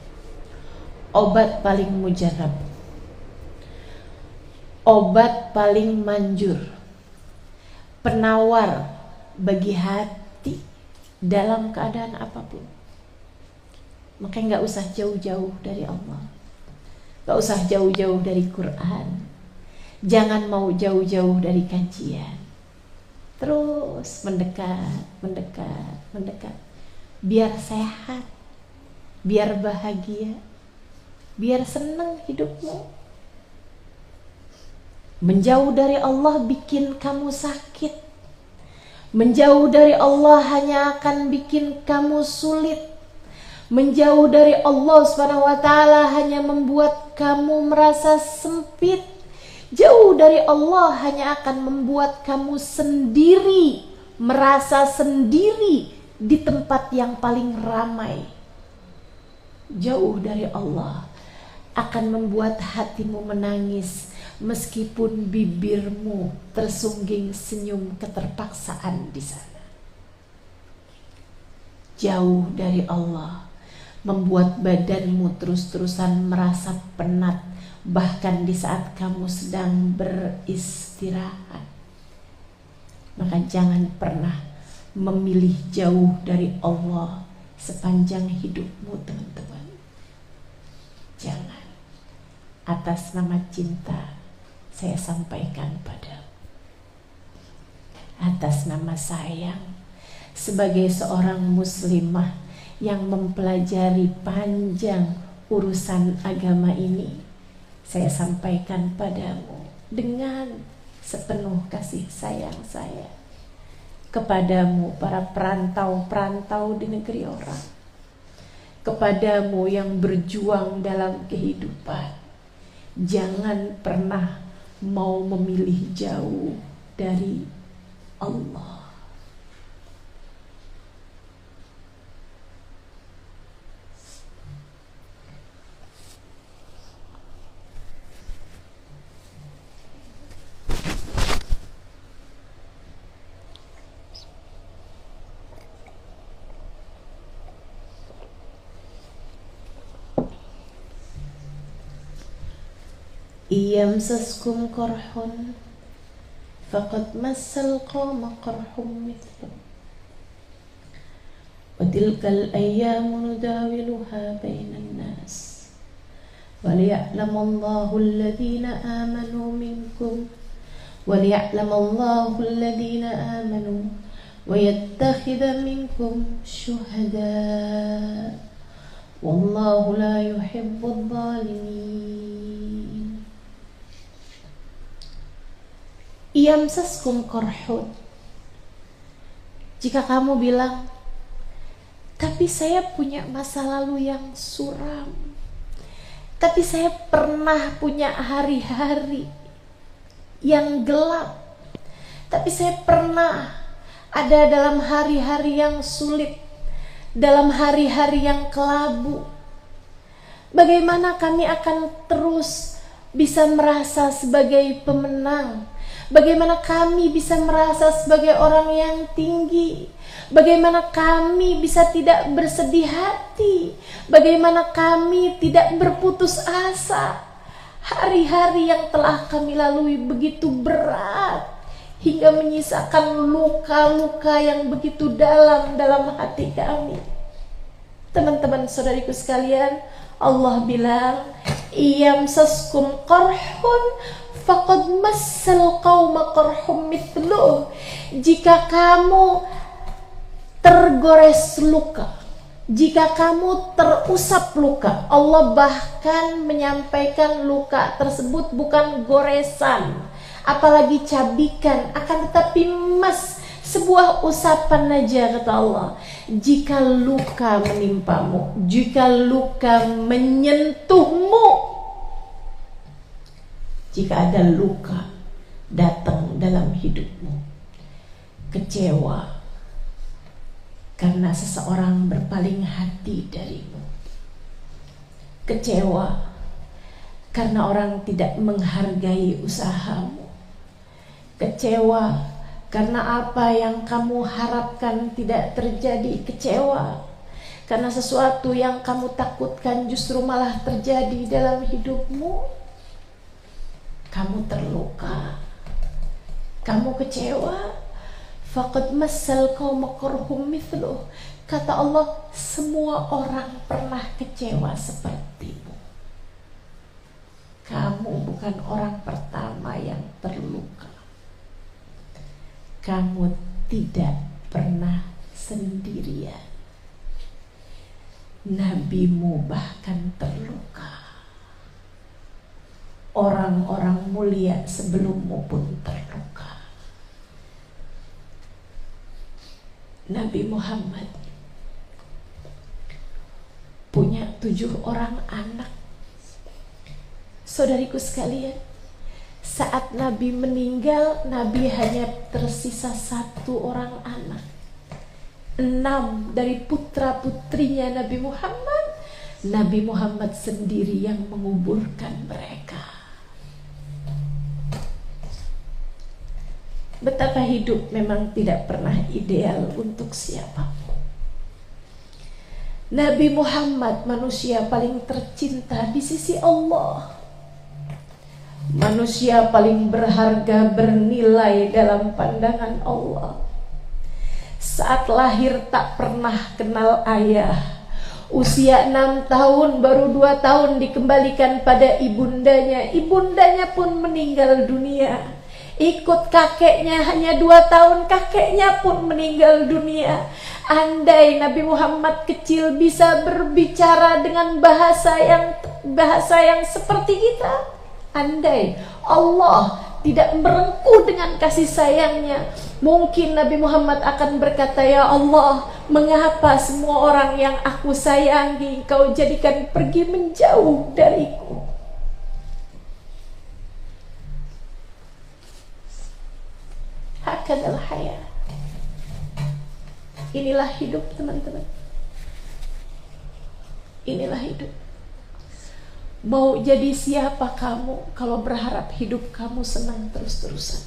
Obat paling mujarab, obat paling manjur, penawar bagi hati dalam keadaan apapun. Makanya gak usah jauh-jauh dari Allah, gak usah jauh-jauh dari Quran, jangan mau jauh-jauh dari kajian. Terus mendekat, biar sehat, biar bahagia, biar senang hidupmu. Menjauh dari Allah bikin kamu sakit. Menjauh dari Allah hanya akan bikin kamu sulit. Menjauh dari Allah Subhanahu wa ta'ala hanya membuat kamu merasa sempit. Jauh dari Allah hanya akan membuat kamu sendiri, merasa sendiri di tempat yang paling ramai, jauh dari Allah, akan membuat hatimu menangis meskipun bibirmu tersungging senyum keterpaksaan di sana. Jauh dari Allah membuat badanmu terus-terusan merasa penat, bahkan di saat kamu sedang beristirahat. Maka jangan pernah memilih jauh dari Allah sepanjang hidupmu, teman-teman. Jangan. Atas nama cinta saya sampaikan padamu. Atas nama sayang, sebagai seorang muslimah yang mempelajari panjang urusan agama ini, saya sampaikan padamu dengan sepenuh kasih sayang saya kepadamu, para perantau-perantau di negeri orang, kepadamu yang berjuang dalam kehidupan. Jangan pernah mau memilih jauh dari Allah. Iyamsaskum qarhun faqad massal qawma qarhum mithluh wa tilkal ayyamu nudawiluha bainan nas wa liya'lamallahu alladhina amanu minkum wa liya'lamallahu alladhina amanu wa yattakhidha minkum syuhada wallahu la yuhibbudh dhalimin. Iyamsaskum qarhun, jika kamu bilang, tapi saya punya masa lalu yang suram, tapi saya pernah punya hari-hari yang gelap, tapi saya pernah ada dalam hari-hari yang sulit, dalam hari-hari yang kelabu. Bagaimana kami akan terus bisa merasa sebagai pemenang? Bagaimana kami bisa merasa sebagai orang yang tinggi? Bagaimana kami bisa tidak bersedih hati? Bagaimana kami tidak berputus asa? Hari-hari yang telah kami lalui begitu berat, hingga menyisakan luka-luka yang begitu dalam hati kami. Teman-teman saudariku sekalian, Allah bilang, iyamsaskum qarhun faqad massal qauma qarhum mithluh. Jika kamu tergores luka, jika kamu terusap luka, Allah bahkan menyampaikan luka tersebut bukan goresan, apalagi cabikan, akan tetapi sebuah usapan aja, kata Allah. Jika luka menimpamu, jika luka menyentuhmu, jika ada luka datang dalam hidupmu, kecewa karena seseorang berpaling hati darimu, kecewa karena orang tidak menghargai usahamu, kecewa karena apa yang kamu harapkan tidak terjadi, kecewa karena sesuatu yang kamu takutkan justru malah terjadi dalam hidupmu. Kamu terluka, kamu kecewa, faqad massal qauma qarhum mithluh. Kata Allah, semua orang pernah kecewa sepertimu. Kamu bukan orang pertama yang terluka. Kamu tidak pernah sendirian. Nabimu bahkan terluka. Orang-orang mulia sebelummu pun terluka. Nabi Muhammad punya 7 orang anak. Saudariku sekalian, saat Nabi meninggal, Nabi hanya tersisa 1 orang anak. 6 dari putra-putrinya Nabi Muhammad sendiri yang menguburkan mereka. Betapa hidup memang tidak pernah ideal untuk siapapun. Nabi Muhammad manusia paling tercinta di sisi Allah, manusia paling berharga, bernilai dalam pandangan Allah. Saat lahir tak pernah kenal ayah, usia 6 tahun, baru 2 tahun dikembalikan pada ibundanya. Ibundanya pun meninggal dunia. Ikut kakeknya hanya 2 tahun, kakeknya pun meninggal dunia. Andai Nabi Muhammad kecil bisa berbicara dengan bahasa yang seperti kita, andai Allah tidak merengkuh dengan kasih sayangnya, mungkin Nabi Muhammad akan berkata, ya Allah, mengapa semua orang yang aku sayangi Engkau jadikan pergi menjauh dariku? Hakadal hayat. Inilah hidup, teman-teman. Inilah hidup. Mau jadi siapa kamu kalau berharap hidup kamu senang terus-terusan?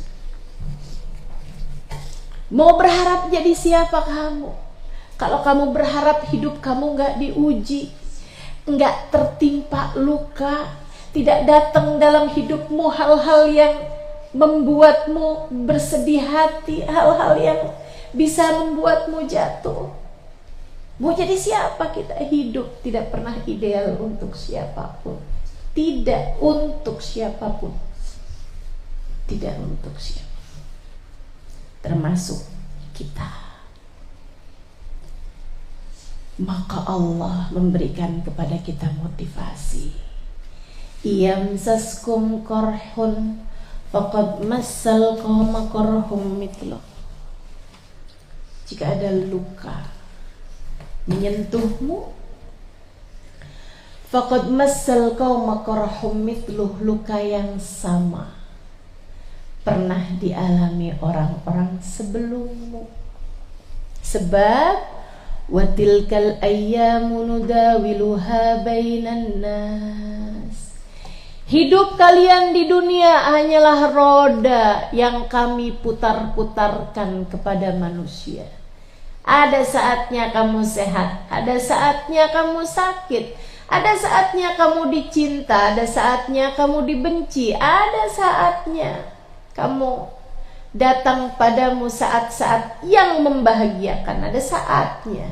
Mau berharap jadi siapa kamu kalau kamu berharap hidup kamu gak diuji, gak tertimpa luka, tidak datang dalam hidupmu hal-hal yang membuatmu bersedih hati, hal-hal yang bisa membuatmu jatuh? Mau jadi siapa kita? Hidup tidak pernah ideal untuk siapapun. Tidak untuk siapapun. Tidak untuk siapapun, termasuk kita. Maka Allah memberikan kepada kita motivasi. Iyamsaskum korhun faqad massal qauma qarhum mithluh. Jika ada luka menyentuhmu, faqad massal qauma qarhum mithluh, luka yang sama pernah dialami orang-orang sebelummu. Sebab wa tilkal ayyamu nudawiluha bainan nas. Hidup kalian di dunia hanyalah roda yang kami putar-putarkan kepada manusia. Ada saatnya kamu sehat, ada saatnya kamu sakit, ada saatnya kamu dicinta, ada saatnya kamu dibenci, ada saatnya kamu datang padamu saat-saat yang membahagiakan, ada saatnya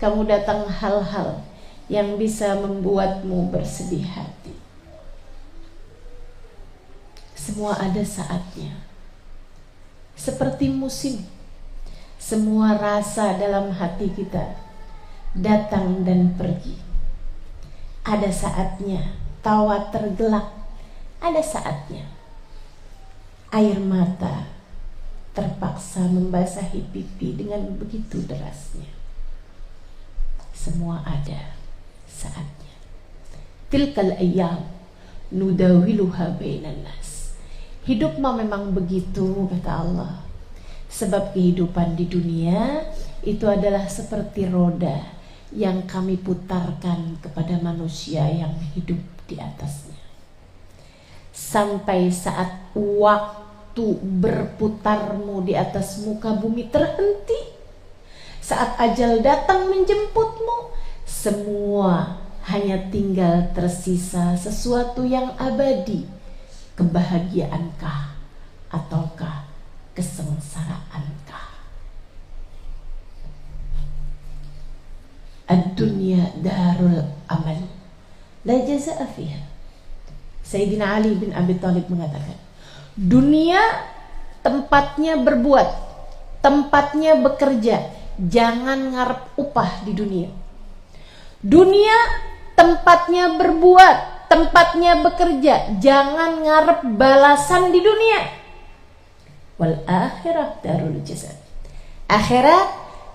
kamu datang hal-hal yang bisa membuatmu bersedih hati. Semua ada saatnya. Seperti musim, semua rasa dalam hati kita datang dan pergi. Ada saatnya tawa tergelak, ada saatnya air mata terpaksa membasahi pipi dengan begitu derasnya. Semua ada saatnya. Tilkal ayyam nudawiluha bainan nas. Hidup memang begitu, kata Allah. Sebab kehidupan di dunia itu adalah seperti roda yang kami putarkan kepada manusia yang hidup di atasnya. Sampai saat waktu berputarmu di atas muka bumi terhenti, saat ajal datang menjemputmu, semua hanya tinggal tersisa sesuatu yang abadi. Kebahagiaankah ataukah kesengsaraankah? Ad-dunya darul amal la jazaa fiha. Sayyidina Ali bin Abi Thalib mengatakan, dunia tempatnya berbuat, tempatnya bekerja, jangan ngarep upah di dunia. Dunia tempatnya berbuat, tempatnya bekerja, jangan ngarep balasan di dunia. Wal akhirah darul jaza. Akhirat,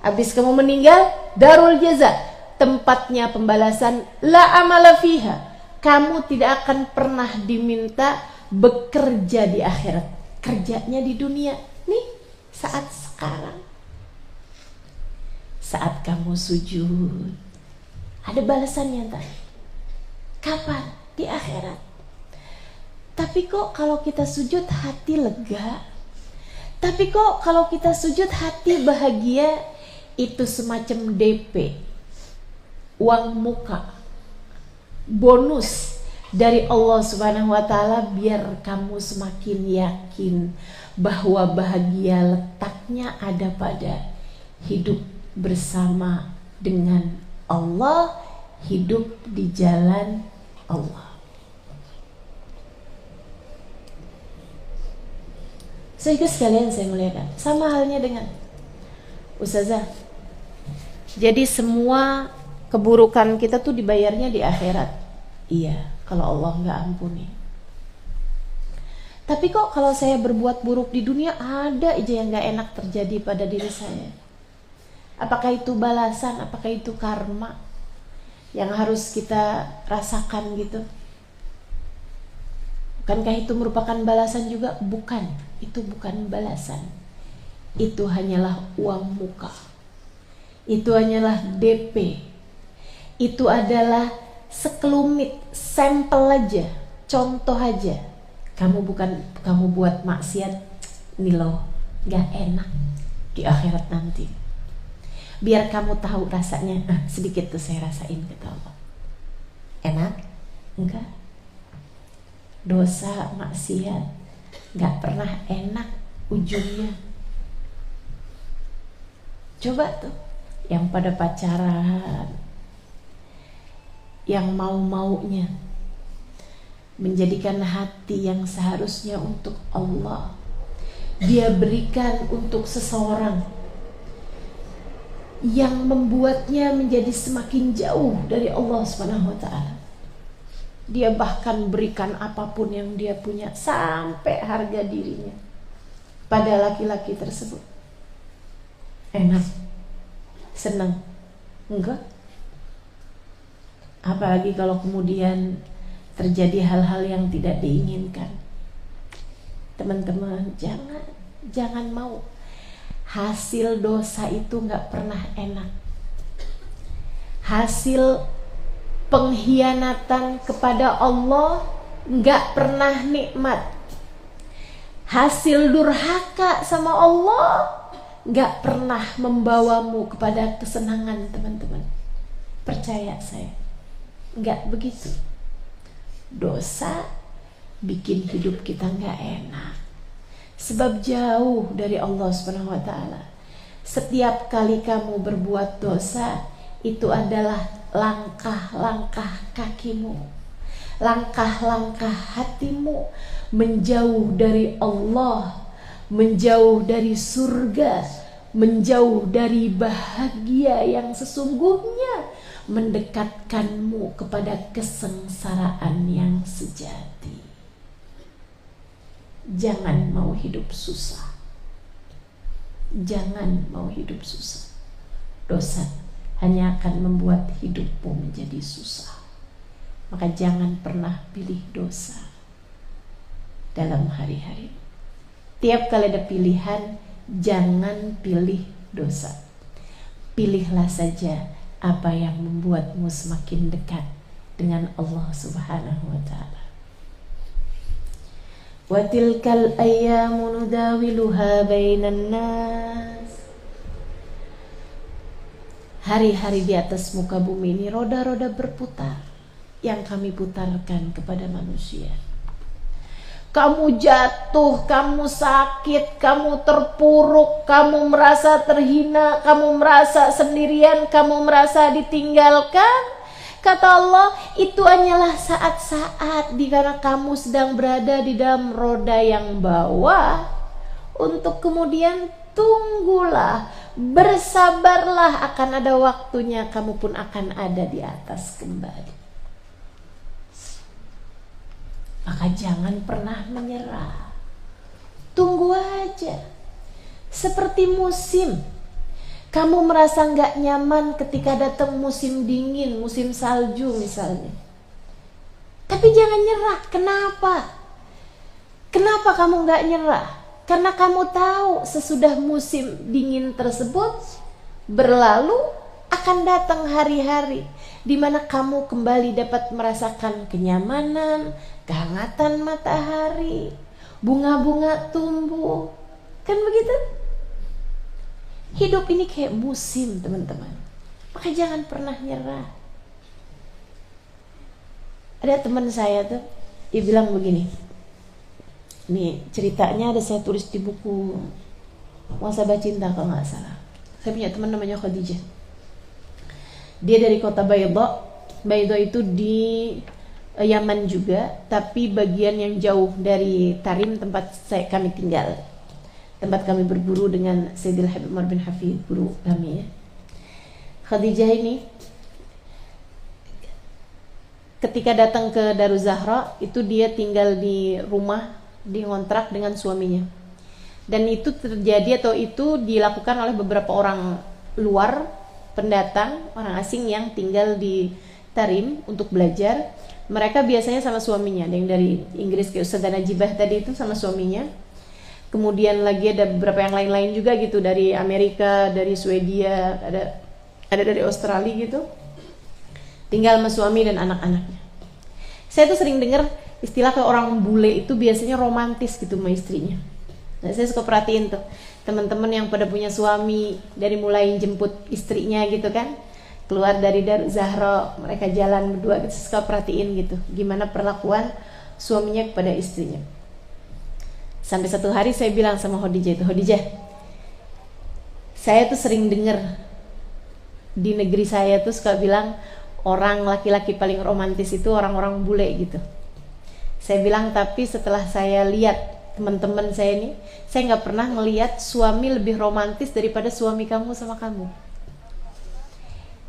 habis kamu meninggal, darul jaza, tempatnya pembalasan. La amala fiha. Kamu tidak akan pernah diminta bekerja di akhirat. Kerjanya di dunia. Nih, saat sekarang. saat kamu sujud. Ada balasannya entah. Kapan? Di akhirat. Tapi kok kalau kita sujud hati lega? Tapi kok kalau kita sujud hati bahagia? Itu semacam DP, uang muka, bonus dari Allah Subhanahu wa Ta'ala, biar kamu semakin yakin bahwa bahagia letaknya ada pada hidup bersama dengan Allah, hidup di jalan Allah. Sehingga sekalian saya muliakan, sama halnya dengan Ustazah. Jadi semua keburukan kita tuh dibayarnya di akhirat. Iya, kalau Allah nggak ampuni. Tapi kok kalau saya berbuat buruk di dunia, ada aja yang nggak enak terjadi pada diri saya. Apakah itu balasan? Apakah itu karma yang harus kita rasakan gitu? Bukankah itu merupakan balasan juga? Bukan, itu bukan balasan. Itu hanyalah uang muka. Itu hanyalah DP. Itu adalah sekelumit, sampel aja, contoh aja. Kamu buat maksiat, nih loh, gak enak di akhirat nanti. Biar kamu tahu rasanya. Sedikit tuh saya rasain, kata Allah. Enak? Enggak. Dosa, maksiat gak pernah enak ujungnya. Coba tuh yang pada pacaran, yang mau-maunya menjadikan hati yang seharusnya untuk Allah, dia berikan untuk seseorang yang membuatnya menjadi semakin jauh dari Allah Subhanahu wa Ta'ala. Dia bahkan berikan apapun yang dia punya, sampai harga dirinya, pada laki-laki tersebut. Enak? Senang? Enggak. Apalagi kalau kemudian terjadi hal-hal yang tidak diinginkan. Teman-teman, jangan mau. Hasil dosa itu gak pernah enak. Hasil pengkhianatan kepada Allah gak pernah nikmat. Hasil durhaka sama Allah gak pernah membawamu kepada kesenangan, teman-teman. Percaya saya, gak begitu. Dosa bikin hidup kita gak enak, sebab jauh dari Allah Subhanahu wa Ta'ala. Setiap kali kamu berbuat dosa, itu adalah langkah-langkah kakimu, langkah-langkah hatimu menjauh dari Allah, menjauh dari surga, menjauh dari bahagia yang sesungguhnya mendekatkanmu kepada kesengsaraan yang sejati. Jangan mau hidup susah. Jangan mau hidup susah. Dosa hanya akan membuat hidupmu menjadi susah. Maka jangan pernah pilih dosa dalam hari-hari. Tiap kali ada pilihan, jangan pilih dosa. Pilihlah saja apa yang membuatmu semakin dekat dengan Allah Subhanahu wa Ta'ala. Wa tilkal ayyamu nudawiluha bainan nas. Hari-hari di atas muka bumi ini roda-roda berputar yang kami putarkan kepada manusia. Kamu jatuh, kamu sakit, kamu terpuruk, kamu merasa terhina, kamu merasa sendirian, kamu merasa ditinggalkan. Kata Allah, itu hanyalah saat-saat di mana kamu sedang berada di dalam roda yang bawah. Untuk kemudian tunggulah, bersabarlah, akan ada waktunya kamu pun akan ada di atas kembali. Maka jangan pernah menyerah. Tunggu aja. Seperti musim. Kamu merasa gak nyaman ketika datang musim dingin, musim salju misalnya. Tapi jangan nyerah. Kenapa? Kenapa kamu gak nyerah? Karena kamu tahu sesudah musim dingin tersebut berlalu, akan datang hari-hari di mana kamu kembali dapat merasakan kenyamanan, kehangatan matahari, bunga-bunga tumbuh. Kan begitu? Hidup ini kayak musim, teman-teman. Maka jangan pernah nyerah. Ada teman saya tuh, dia bilang begini. Nih ceritanya ada saya tulis di buku Muhasabah Cinta kalau nggak salah. Saya punya teman namanya Khadijah. Dia dari kota Bayda. Bayda itu di Yaman juga, tapi bagian yang jauh dari Tarim tempat kami tinggal. Tempat kami berguru dengan Sayyidil Habib Umar bin Hafid, guru kami ya. Khadijah ini ketika datang ke Daruz Zahra itu dia tinggal di rumah, di ngontrak dengan suaminya. Dan itu terjadi atau itu dilakukan oleh beberapa orang luar, pendatang, orang asing yang tinggal di Tarim untuk belajar. Mereka biasanya sama suaminya, ada yang dari Inggris kayak Ustazah Najibah tadi itu sama suaminya. Kemudian lagi ada beberapa yang lain-lain juga gitu, dari Amerika, dari Swedia, ada dari Australia gitu. Tinggal sama suami dan anak-anaknya. Saya tuh sering dengar istilah kayak orang bule itu biasanya romantis gitu sama istrinya. Nah, saya suka perhatiin tuh teman-teman yang pada punya suami, dari mulai jemput istrinya gitu kan, keluar dari Daruz Zahra, mereka jalan berdua gitu, saya suka perhatiin gitu gimana perlakuan suaminya kepada istrinya. Sampai satu hari saya bilang sama Khadijah itu, Khadijah, saya tuh sering dengar di negeri saya tuh suka bilang orang laki-laki paling romantis itu orang-orang bule gitu. Saya bilang tapi setelah saya lihat teman-teman saya ini, saya nggak pernah ngelihat suami lebih romantis daripada suami kamu sama kamu.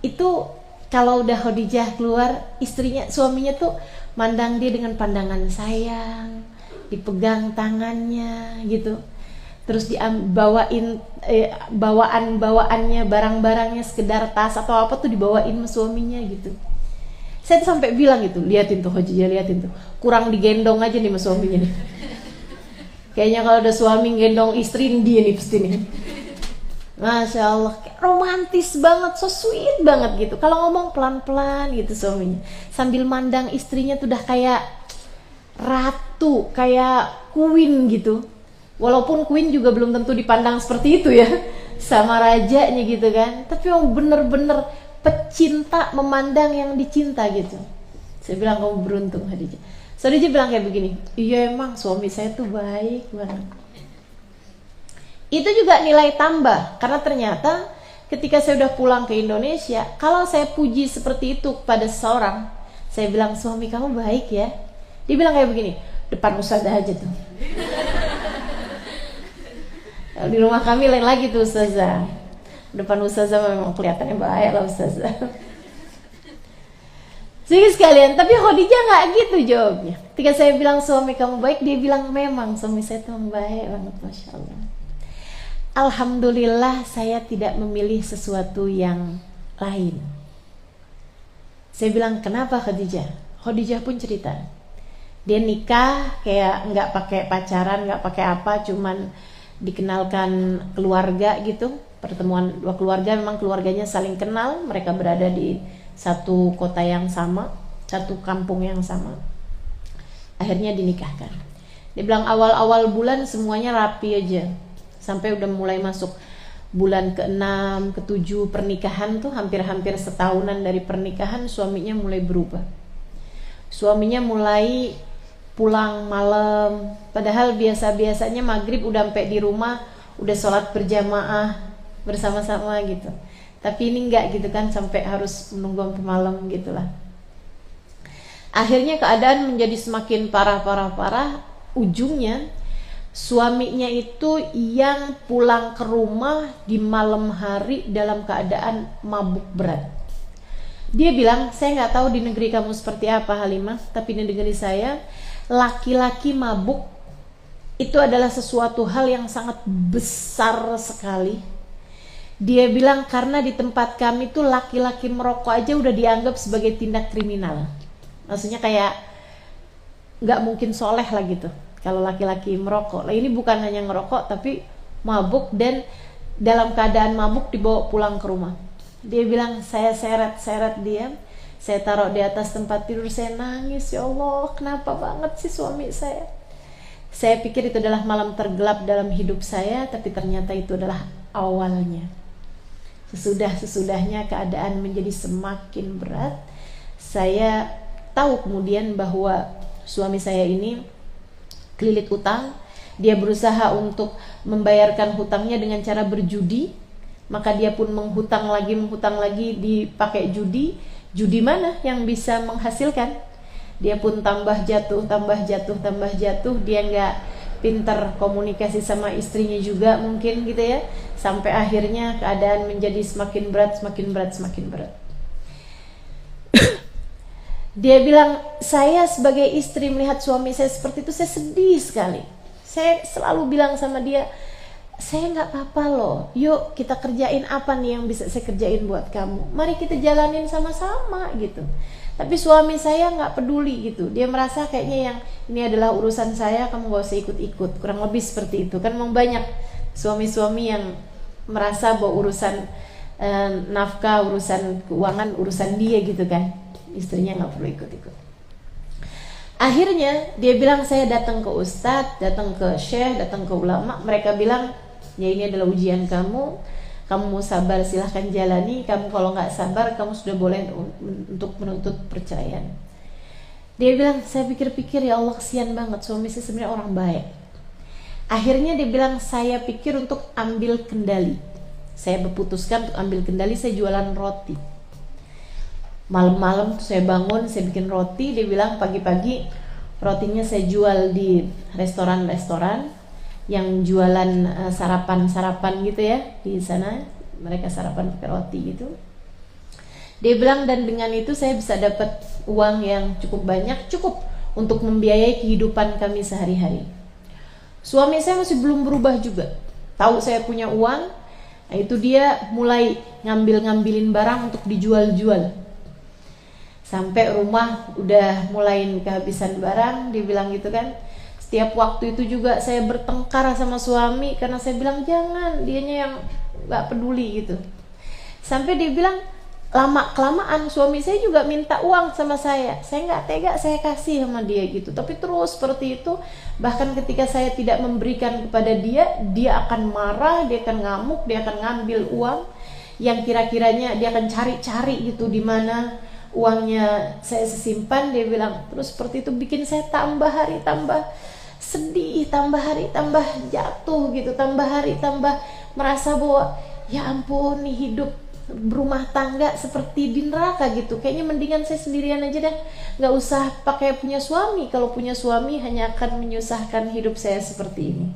Itu kalau udah Khadijah keluar, istrinya, suaminya tuh mandang dia dengan pandangan sayang, dipegang tangannya gitu, terus dibawain bawaan-bawaannya, barang-barangnya, sekedar tas atau apa tuh dibawain sama suaminya gitu. Saya tuh sampai bilang gitu, liatin tuh Khadijah, liatin tuh, kurang digendong aja nih sama suaminya nih. Kayaknya kalau ada suami gendong istri, dia nih pasti nih. Masya Allah, romantis banget, so sweet banget gitu. Kalau ngomong pelan-pelan gitu suaminya, sambil mandang istrinya tuh udah kayak ratu, kayak queen gitu. Walaupun queen juga belum tentu dipandang seperti itu ya, sama rajanya gitu kan. Tapi yang bener-bener pecinta memandang yang dicinta gitu. Saya bilang kamu beruntung Khadijah. So dia bilang kayak begini, iya emang suami saya tuh baik banget. Itu juga nilai tambah, karena ternyata ketika saya udah pulang ke Indonesia, kalau saya puji seperti itu kepada seseorang, saya bilang suami kamu baik ya, dia bilang kayak begini, depan ustazah aja tuh. Di rumah kami lain lagi tuh ustazah, depan ustazah memang kelihatannya baik lah ustazah. Jadi sekalian, tapi Khadijah nggak gitu jawabnya. Ketika saya bilang suami kamu baik, dia bilang memang suami saya tuh baik banget, masya Allah. Alhamdulillah saya tidak memilih sesuatu yang lain. Saya bilang kenapa Khadijah? Khadijah pun cerita, dia nikah kayak nggak pakai pacaran, nggak pakai apa, cuman dikenalkan keluarga gitu. Pertemuan dua keluarga, memang keluarganya saling kenal, mereka berada di satu kota yang sama, satu kampung yang sama. Akhirnya dinikahkan. Dia bilang awal-awal bulan semuanya rapi aja, sampai udah mulai masuk bulan ke-6, ke-7 pernikahan tuh hampir-hampir setahunan dari pernikahan, suaminya mulai berubah. Suaminya mulai pulang malam, padahal biasa-biasanya maghrib udah sampai di rumah, udah sholat berjamaah bersama-sama gitu. Tapi ini enggak gitu kan, sampai harus menunggu sampai malam gitulah. Akhirnya keadaan menjadi semakin parah. Ujungnya suaminya itu yang pulang ke rumah di malam hari dalam keadaan mabuk berat. Dia bilang, saya nggak tahu di negeri kamu seperti apa Halimah, tapi di negeri saya laki-laki mabuk itu adalah sesuatu hal yang sangat besar sekali. Dia bilang karena di tempat kami tuh laki-laki merokok aja udah dianggap sebagai tindak kriminal. Maksudnya kayak nggak mungkin soleh lah gitu kalau laki-laki merokok. Lah ini bukan hanya ngerokok tapi mabuk, dan dalam keadaan mabuk dibawa pulang ke rumah. Dia bilang, saya seret-seret dia, saya taruh di atas tempat tidur, saya nangis, ya Allah, kenapa banget sih suami saya. Saya pikir itu adalah malam tergelap dalam hidup saya, tapi ternyata itu adalah awalnya. Sesudahnya keadaan menjadi semakin berat. Saya tahu kemudian bahwa suami saya ini kelilit utang. Dia berusaha untuk membayarkan hutangnya dengan cara berjudi. Maka dia pun menghutang lagi dipakai judi. Judi mana yang bisa menghasilkan? Dia pun tambah jatuh. Dia nggak pintar komunikasi sama istrinya juga mungkin gitu ya. Sampai akhirnya keadaan menjadi semakin berat. Dia bilang, saya sebagai istri melihat suami saya seperti itu, saya sedih sekali. Saya selalu bilang sama dia, saya nggak apa-apa loh, yuk kita kerjain apa nih yang bisa saya kerjain buat kamu, mari kita jalanin sama-sama gitu. Tapi suami saya nggak peduli gitu, dia merasa kayaknya yang ini adalah urusan saya, kamu gak usah ikut-ikut, kurang lebih seperti itu. Kan memang banyak suami-suami yang merasa bahwa urusan nafkah, urusan keuangan, urusan dia gitu kan, istrinya nggak perlu ikut-ikut. Akhirnya dia bilang, saya datang ke ustadz, datang ke syekh, datang ke ulama. Mereka bilang, ya ini adalah ujian kamu mau sabar silahkan jalani, kamu kalau nggak sabar kamu sudah boleh untuk menuntut perceraian. Dia bilang, saya pikir-pikir ya Allah, kesian banget, suami saya sebenarnya orang baik. Akhirnya dia bilang, saya pikir untuk ambil kendali. Saya berputuskan untuk ambil kendali, saya jualan roti. Malam-malam tuh saya bangun, saya bikin roti. Dia bilang pagi-pagi rotinya saya jual di restoran-restoran yang jualan sarapan-sarapan gitu ya. Di sana mereka sarapan pakai roti gitu. Dia bilang, dan dengan itu saya bisa dapat uang yang cukup banyak, cukup untuk membiayai kehidupan kami sehari-hari. Suami saya masih belum berubah juga. Tahu saya punya uang, nah itu dia mulai ngambilin barang untuk dijual-jual. Sampai rumah udah mulai kehabisan barang. Dia bilang gitu kan. Setiap waktu itu juga saya bertengkar sama suami, karena saya bilang jangan, dianya yang gak peduli gitu. Sampai dia bilang, lama kelamaan suami saya juga minta uang sama saya gak tega, saya kasih sama dia gitu. Tapi terus seperti itu. Bahkan ketika saya tidak memberikan kepada dia, dia akan marah, dia akan ngamuk, dia akan ngambil uang yang kira-kiranya dia akan cari-cari gitu di mana uangnya saya simpan. Dia bilang terus seperti itu, bikin saya tambah hari tambah sedih, tambah hari tambah jatuh gitu, tambah hari tambah merasa bahwa ya ampun nih hidup berumah tangga seperti di neraka gitu. Kayaknya mendingan saya sendirian aja deh, nggak usah pakai punya suami. Kalau punya suami hanya akan menyusahkan hidup saya seperti ini.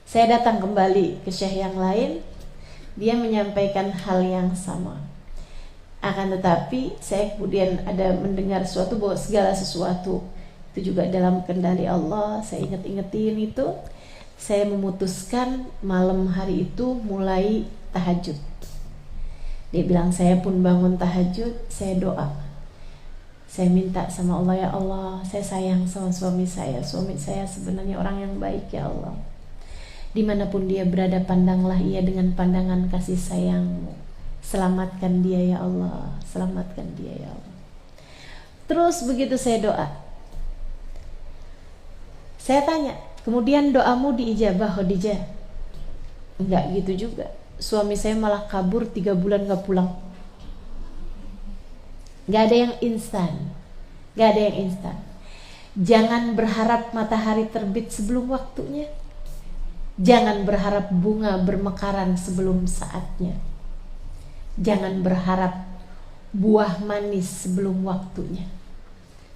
Saya datang kembali ke syekh yang lain, dia menyampaikan hal yang sama. Akan tetapi saya kemudian ada mendengar sesuatu bahwa segala sesuatu itu juga dalam kendali Allah. Saya ingetin itu. Saya memutuskan malam hari itu mulai tahajud. Dia bilang, saya pun bangun tahajud, saya doa. Saya minta sama Allah, ya Allah, saya sayang sama suami saya. Suami saya sebenarnya orang yang baik, ya Allah. Dimanapun dia berada, pandanglah ia dengan pandangan kasih sayang-Mu. Selamatkan dia ya Allah, selamatkan dia ya Allah. Terus begitu saya doa, saya tanya, kemudian doamu diijabah Khadijah? Enggak gitu juga. Suami saya malah kabur 3 bulan gak pulang. Gak ada yang instan. Jangan berharap matahari terbit sebelum waktunya. Jangan berharap bunga bermekaran sebelum saatnya. Jangan berharap buah manis sebelum waktunya.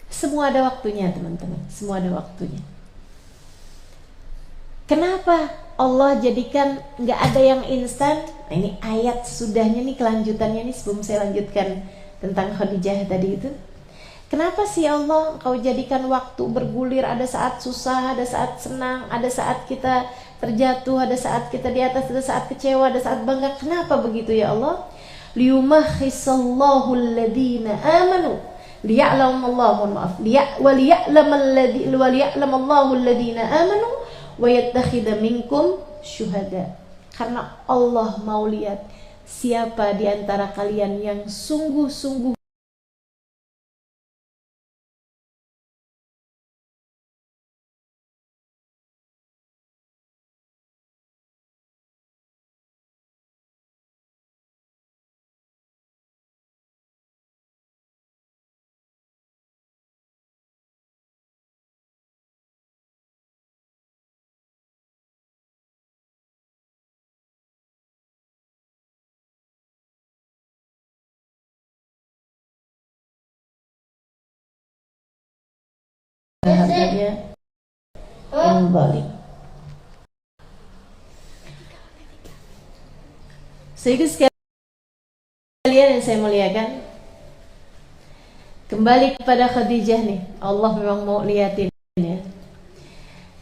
Semua ada waktunya teman-teman, semua ada waktunya. Kenapa Allah jadikan gak ada yang instan? Nah, ini ayat sesudahnya nih, kelanjutannya nih sebelum saya lanjutkan tentang Khadijah tadi itu. Kenapa sih Allah Kau jadikan waktu bergulir? Ada saat susah, ada saat senang, ada saat kita terjatuh, ada saat kita di atas, ada saat kecewa, ada saat bangga. Kenapa begitu ya Allah? Liyumahhisallahu alladhina amanu liya'lamallahu alladhina amanu wa yattakhidha minkum syuhada. Karena Allah mau lihat siapa di antara kalian yang sungguh-sungguh harganya yang balik. Sedikit sekalian yang saya muliakan, kembali kepada Khadijah nih. Allah memang mau liatin ya.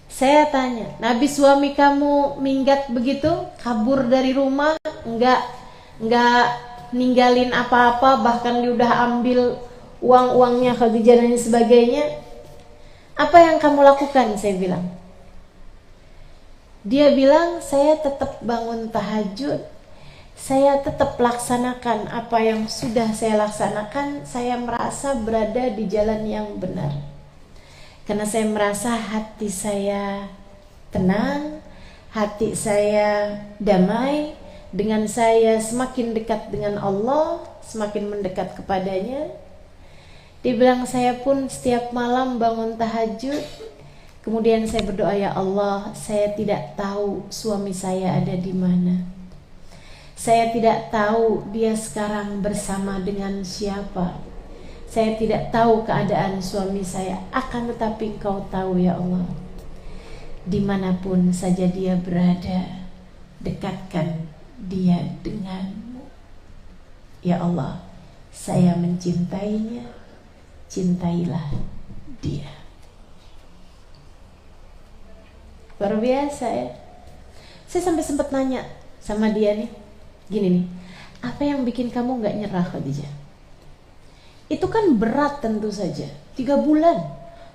Saya tanya, Nabi suami kamu minggat begitu, kabur dari rumah, enggak ninggalin apa-apa, bahkan dia udah ambil uang-uangnya Khadijah dan sebagainya. Apa yang kamu lakukan? Saya bilang. Dia bilang, saya tetap bangun tahajud, saya tetap laksanakan apa yang sudah saya laksanakan. Saya merasa berada di jalan yang benar, karena saya merasa hati saya tenang, hati saya damai. Dengan saya semakin dekat dengan Allah, semakin mendekat kepadanya. Dia bilang, saya pun setiap malam bangun tahajud, kemudian saya berdoa, ya Allah, saya tidak tahu suami saya ada di mana. Saya tidak tahu dia sekarang bersama dengan siapa. Saya tidak tahu keadaan suami saya, akan tetapi Engkau tahu ya Allah. Dimanapun saja dia berada, dekatkan dia denganmu. Ya Allah, saya mencintainya, cintailah dia. Luar biasa ya. Saya sampai sempat nanya sama dia nih, gini nih, apa yang bikin kamu gak nyerah Khadijah? Itu kan berat tentu saja, 3 bulan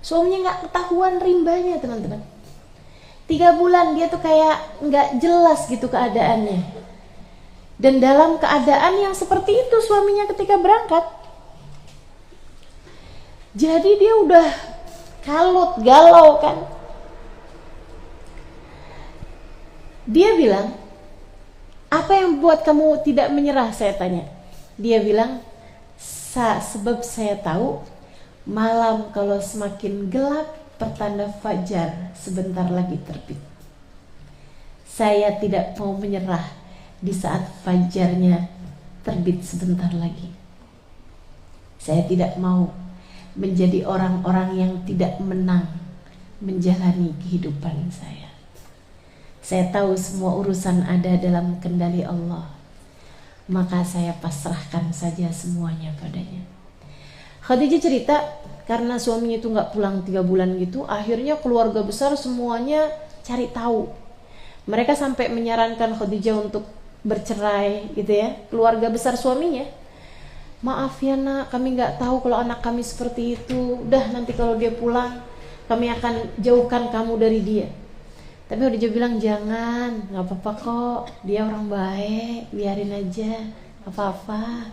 suaminya gak ketahuan rimbanya teman-teman. 3 bulan dia tuh kayak gak jelas gitu keadaannya. Dan dalam keadaan yang seperti itu suaminya ketika berangkat, jadi dia udah kalut, galau kan. Dia bilang, apa yang buat kamu tidak menyerah? Saya tanya. Dia bilang, sebab saya tahu malam kalau semakin gelap, pertanda fajar sebentar lagi terbit. Saya tidak mau menyerah di saat fajarnya terbit sebentar lagi. Saya tidak mau menjadi orang-orang yang tidak menang menjalani kehidupan saya. Saya tahu semua urusan ada dalam kendali Allah, maka saya pasrahkan saja semuanya padanya. Khadijah cerita, karena suaminya itu gak pulang 3 bulan gitu, akhirnya keluarga besar semuanya cari tahu. Mereka sampai menyarankan Khadijah untuk bercerai gitu ya, keluarga besar suaminya. Maaf ya nak, kami gak tahu kalau anak kami seperti itu. Udah, nanti kalau dia pulang, kami akan jauhkan kamu dari dia. Tapi Khadijah bilang, jangan, gak apa-apa kok, dia orang baik, biarin aja, gak apa-apa.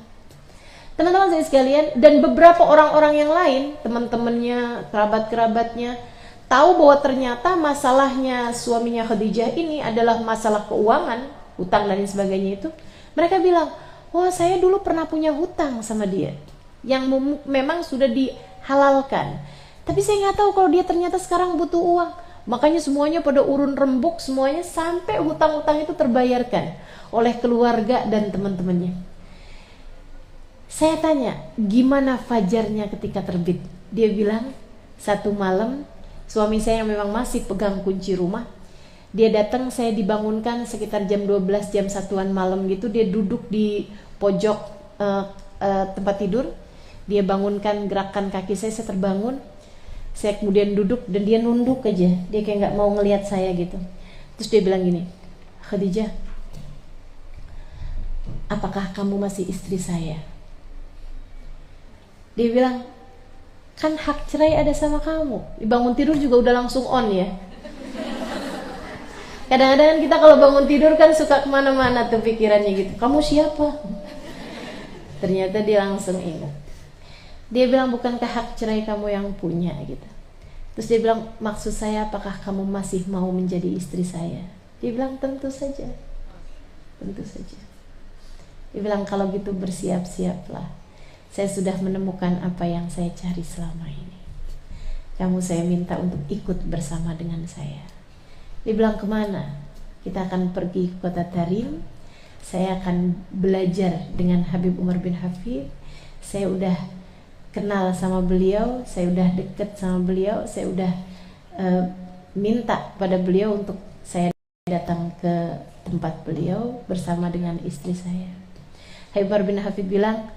Teman-teman saya sekalian, dan beberapa orang-orang yang lain, teman-temannya, kerabat-kerabatnya, tahu bahwa ternyata masalahnya suaminya Khadijah ini adalah masalah keuangan, hutang dan sebagainya itu. Mereka bilang, wah saya dulu pernah punya hutang sama dia, yang memang sudah dihalalkan. Tapi saya nggak tahu kalau dia ternyata sekarang butuh uang. Makanya semuanya pada urun rembuk, semuanya sampai hutang-hutang itu terbayarkan oleh keluarga dan teman-temannya. Saya tanya, gimana fajarnya ketika terbit? Dia bilang, satu malam, suami saya yang memang masih pegang kunci rumah, dia datang, saya dibangunkan sekitar jam 12, jam 1-an malam gitu. Dia duduk di pojok tempat tidur. Dia bangunkan gerakan kaki saya terbangun. Saya kemudian duduk dan dia nunduk aja. Dia kayak gak mau ngelihat saya gitu. Terus dia bilang gini, Khadijah, apakah kamu masih istri saya? Dia bilang, kan hak cerai ada sama kamu. Bangun tidur juga udah langsung on ya. Kadang-kadang kita kalau bangun tidur kan suka kemana-mana tuh pikirannya gitu. Kamu siapa? Ternyata dia langsung ingat. Dia bilang, bukankah hak cerai kamu yang punya gitu. Terus dia bilang, maksud saya apakah kamu masih mau menjadi istri saya? Dia bilang, tentu saja. Tentu saja. Dia bilang, kalau gitu bersiap-siaplah. Saya sudah menemukan apa yang saya cari selama ini. Kamu saya minta untuk ikut bersama dengan saya. Dia bilang, kemana? Kita akan pergi ke kota Tarim. Saya akan belajar dengan Habib Umar bin Hafid. Saya udah kenal sama beliau, saya udah deket sama beliau, saya udah minta pada beliau untuk saya datang ke tempat beliau bersama dengan istri saya. Habib Umar bin Hafid bilang,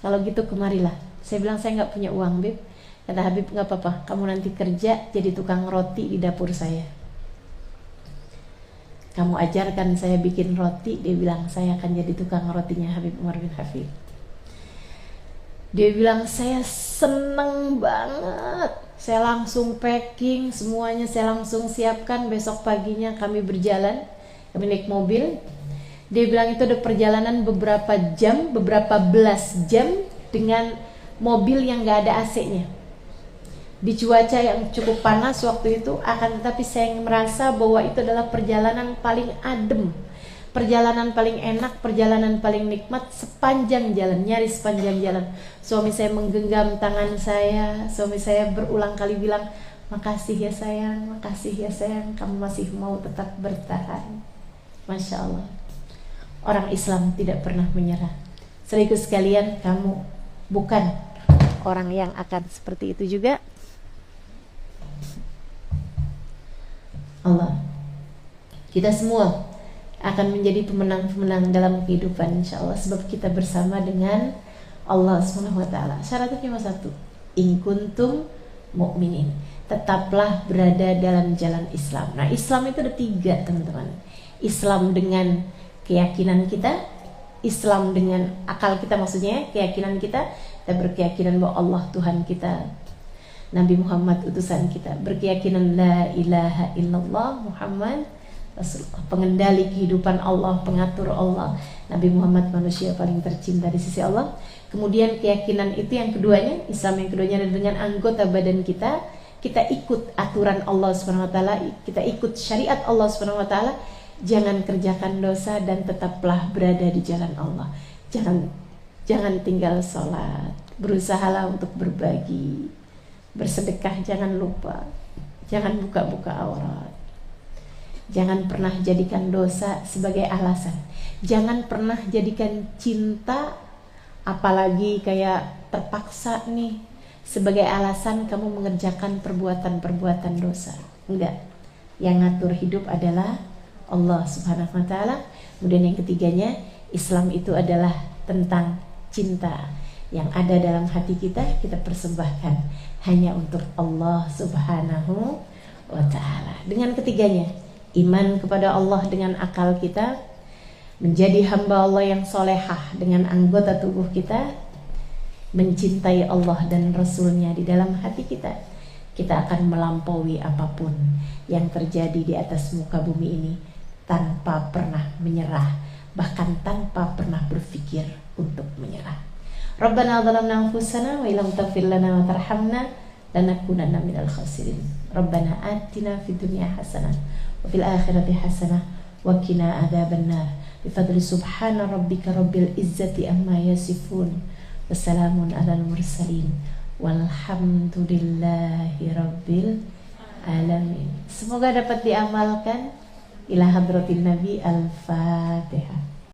kalau gitu kemarilah. Saya bilang, saya nggak punya uang, Bib. Kata Habib, nggak apa-apa, kamu nanti kerja jadi tukang roti di dapur saya. Kamu ajarkan saya bikin roti. Dia bilang, saya akan jadi tukang rotinya Habib Umar bin Hafid. Dia bilang, saya seneng banget. Saya langsung packing semuanya, saya langsung siapkan. Besok paginya kami berjalan, kami naik mobil. Dia bilang itu ada perjalanan beberapa jam, beberapa belas jam dengan mobil yang gak ada AC-nya. Di cuaca yang cukup panas waktu itu, akan tetapi saya merasa bahwa itu adalah perjalanan paling adem, perjalanan paling enak, perjalanan paling nikmat sepanjang jalan, nyaris sepanjang jalan. Suami saya menggenggam tangan saya, suami saya berulang kali bilang, makasih ya sayang, makasih ya sayang, kamu masih mau tetap bertahan. Masya Allah, orang Islam tidak pernah menyerah. Saudaraku sekalian, kamu bukan orang yang akan seperti itu juga. Allah, kita semua akan menjadi pemenang-pemenang dalam kehidupan insyaAllah, sebab kita bersama dengan Allah SWT. Syaratnya cuma satu, in kuntum mu'minin, tetaplah berada dalam jalan Islam. Nah, Islam itu ada 3, teman-teman. Islam dengan keyakinan kita, Islam dengan akal kita, maksudnya keyakinan kita berkeyakinan bahwa Allah Tuhan kita, Nabi Muhammad utusan kita, berkeyakinan la ilaha illallah Muhammad Rasulullah, pengendali kehidupan Allah, pengatur Allah, Nabi Muhammad manusia paling tercinta di sisi Allah. Kemudian keyakinan itu yang keduanya, Islam yang keduanya adalah dengan anggota badan kita ikut aturan Allah SWT, kita ikut syariat Allah SWT. Jangan kerjakan dosa dan tetaplah berada di jalan Allah. Jangan tinggal sholat, berusahalah untuk berbagi, bersedekah, jangan lupa, jangan buka-buka aurat. Jangan pernah jadikan dosa sebagai alasan. Jangan pernah jadikan cinta, apalagi kayak terpaksa nih, sebagai alasan kamu mengerjakan perbuatan-perbuatan dosa. Enggak. Yang ngatur hidup adalah Allah Subhanahu wa ta'ala. Kemudian yang ketiganya, Islam itu adalah tentang cinta yang ada dalam hati kita persembahkan hanya untuk Allah Subhanahu wa ta'ala. Dengan ketiganya, iman kepada Allah dengan akal kita, menjadi hamba Allah yang solehah dengan anggota tubuh kita, mencintai Allah dan Rasulnya di dalam hati kita, kita akan melampaui apapun yang terjadi di atas muka bumi ini tanpa pernah menyerah, bahkan tanpa pernah berpikir untuk menyerah. Rabbana zalamna anfusana wa illam taghfir lana wa tarhamna lanakunanna minal khasirin. Rabbana atina fid dunya hasanah wa fil akhirati hasanah wa qina adzabannar. Bifadli subhana rabbika rabbil izzati amma yasifun. Wassalamun alal mursalin. Walhamdulillahi rabbil alamin. Semoga dapat diamalkan. Ila hadratin Nabi. Al-Fatihah.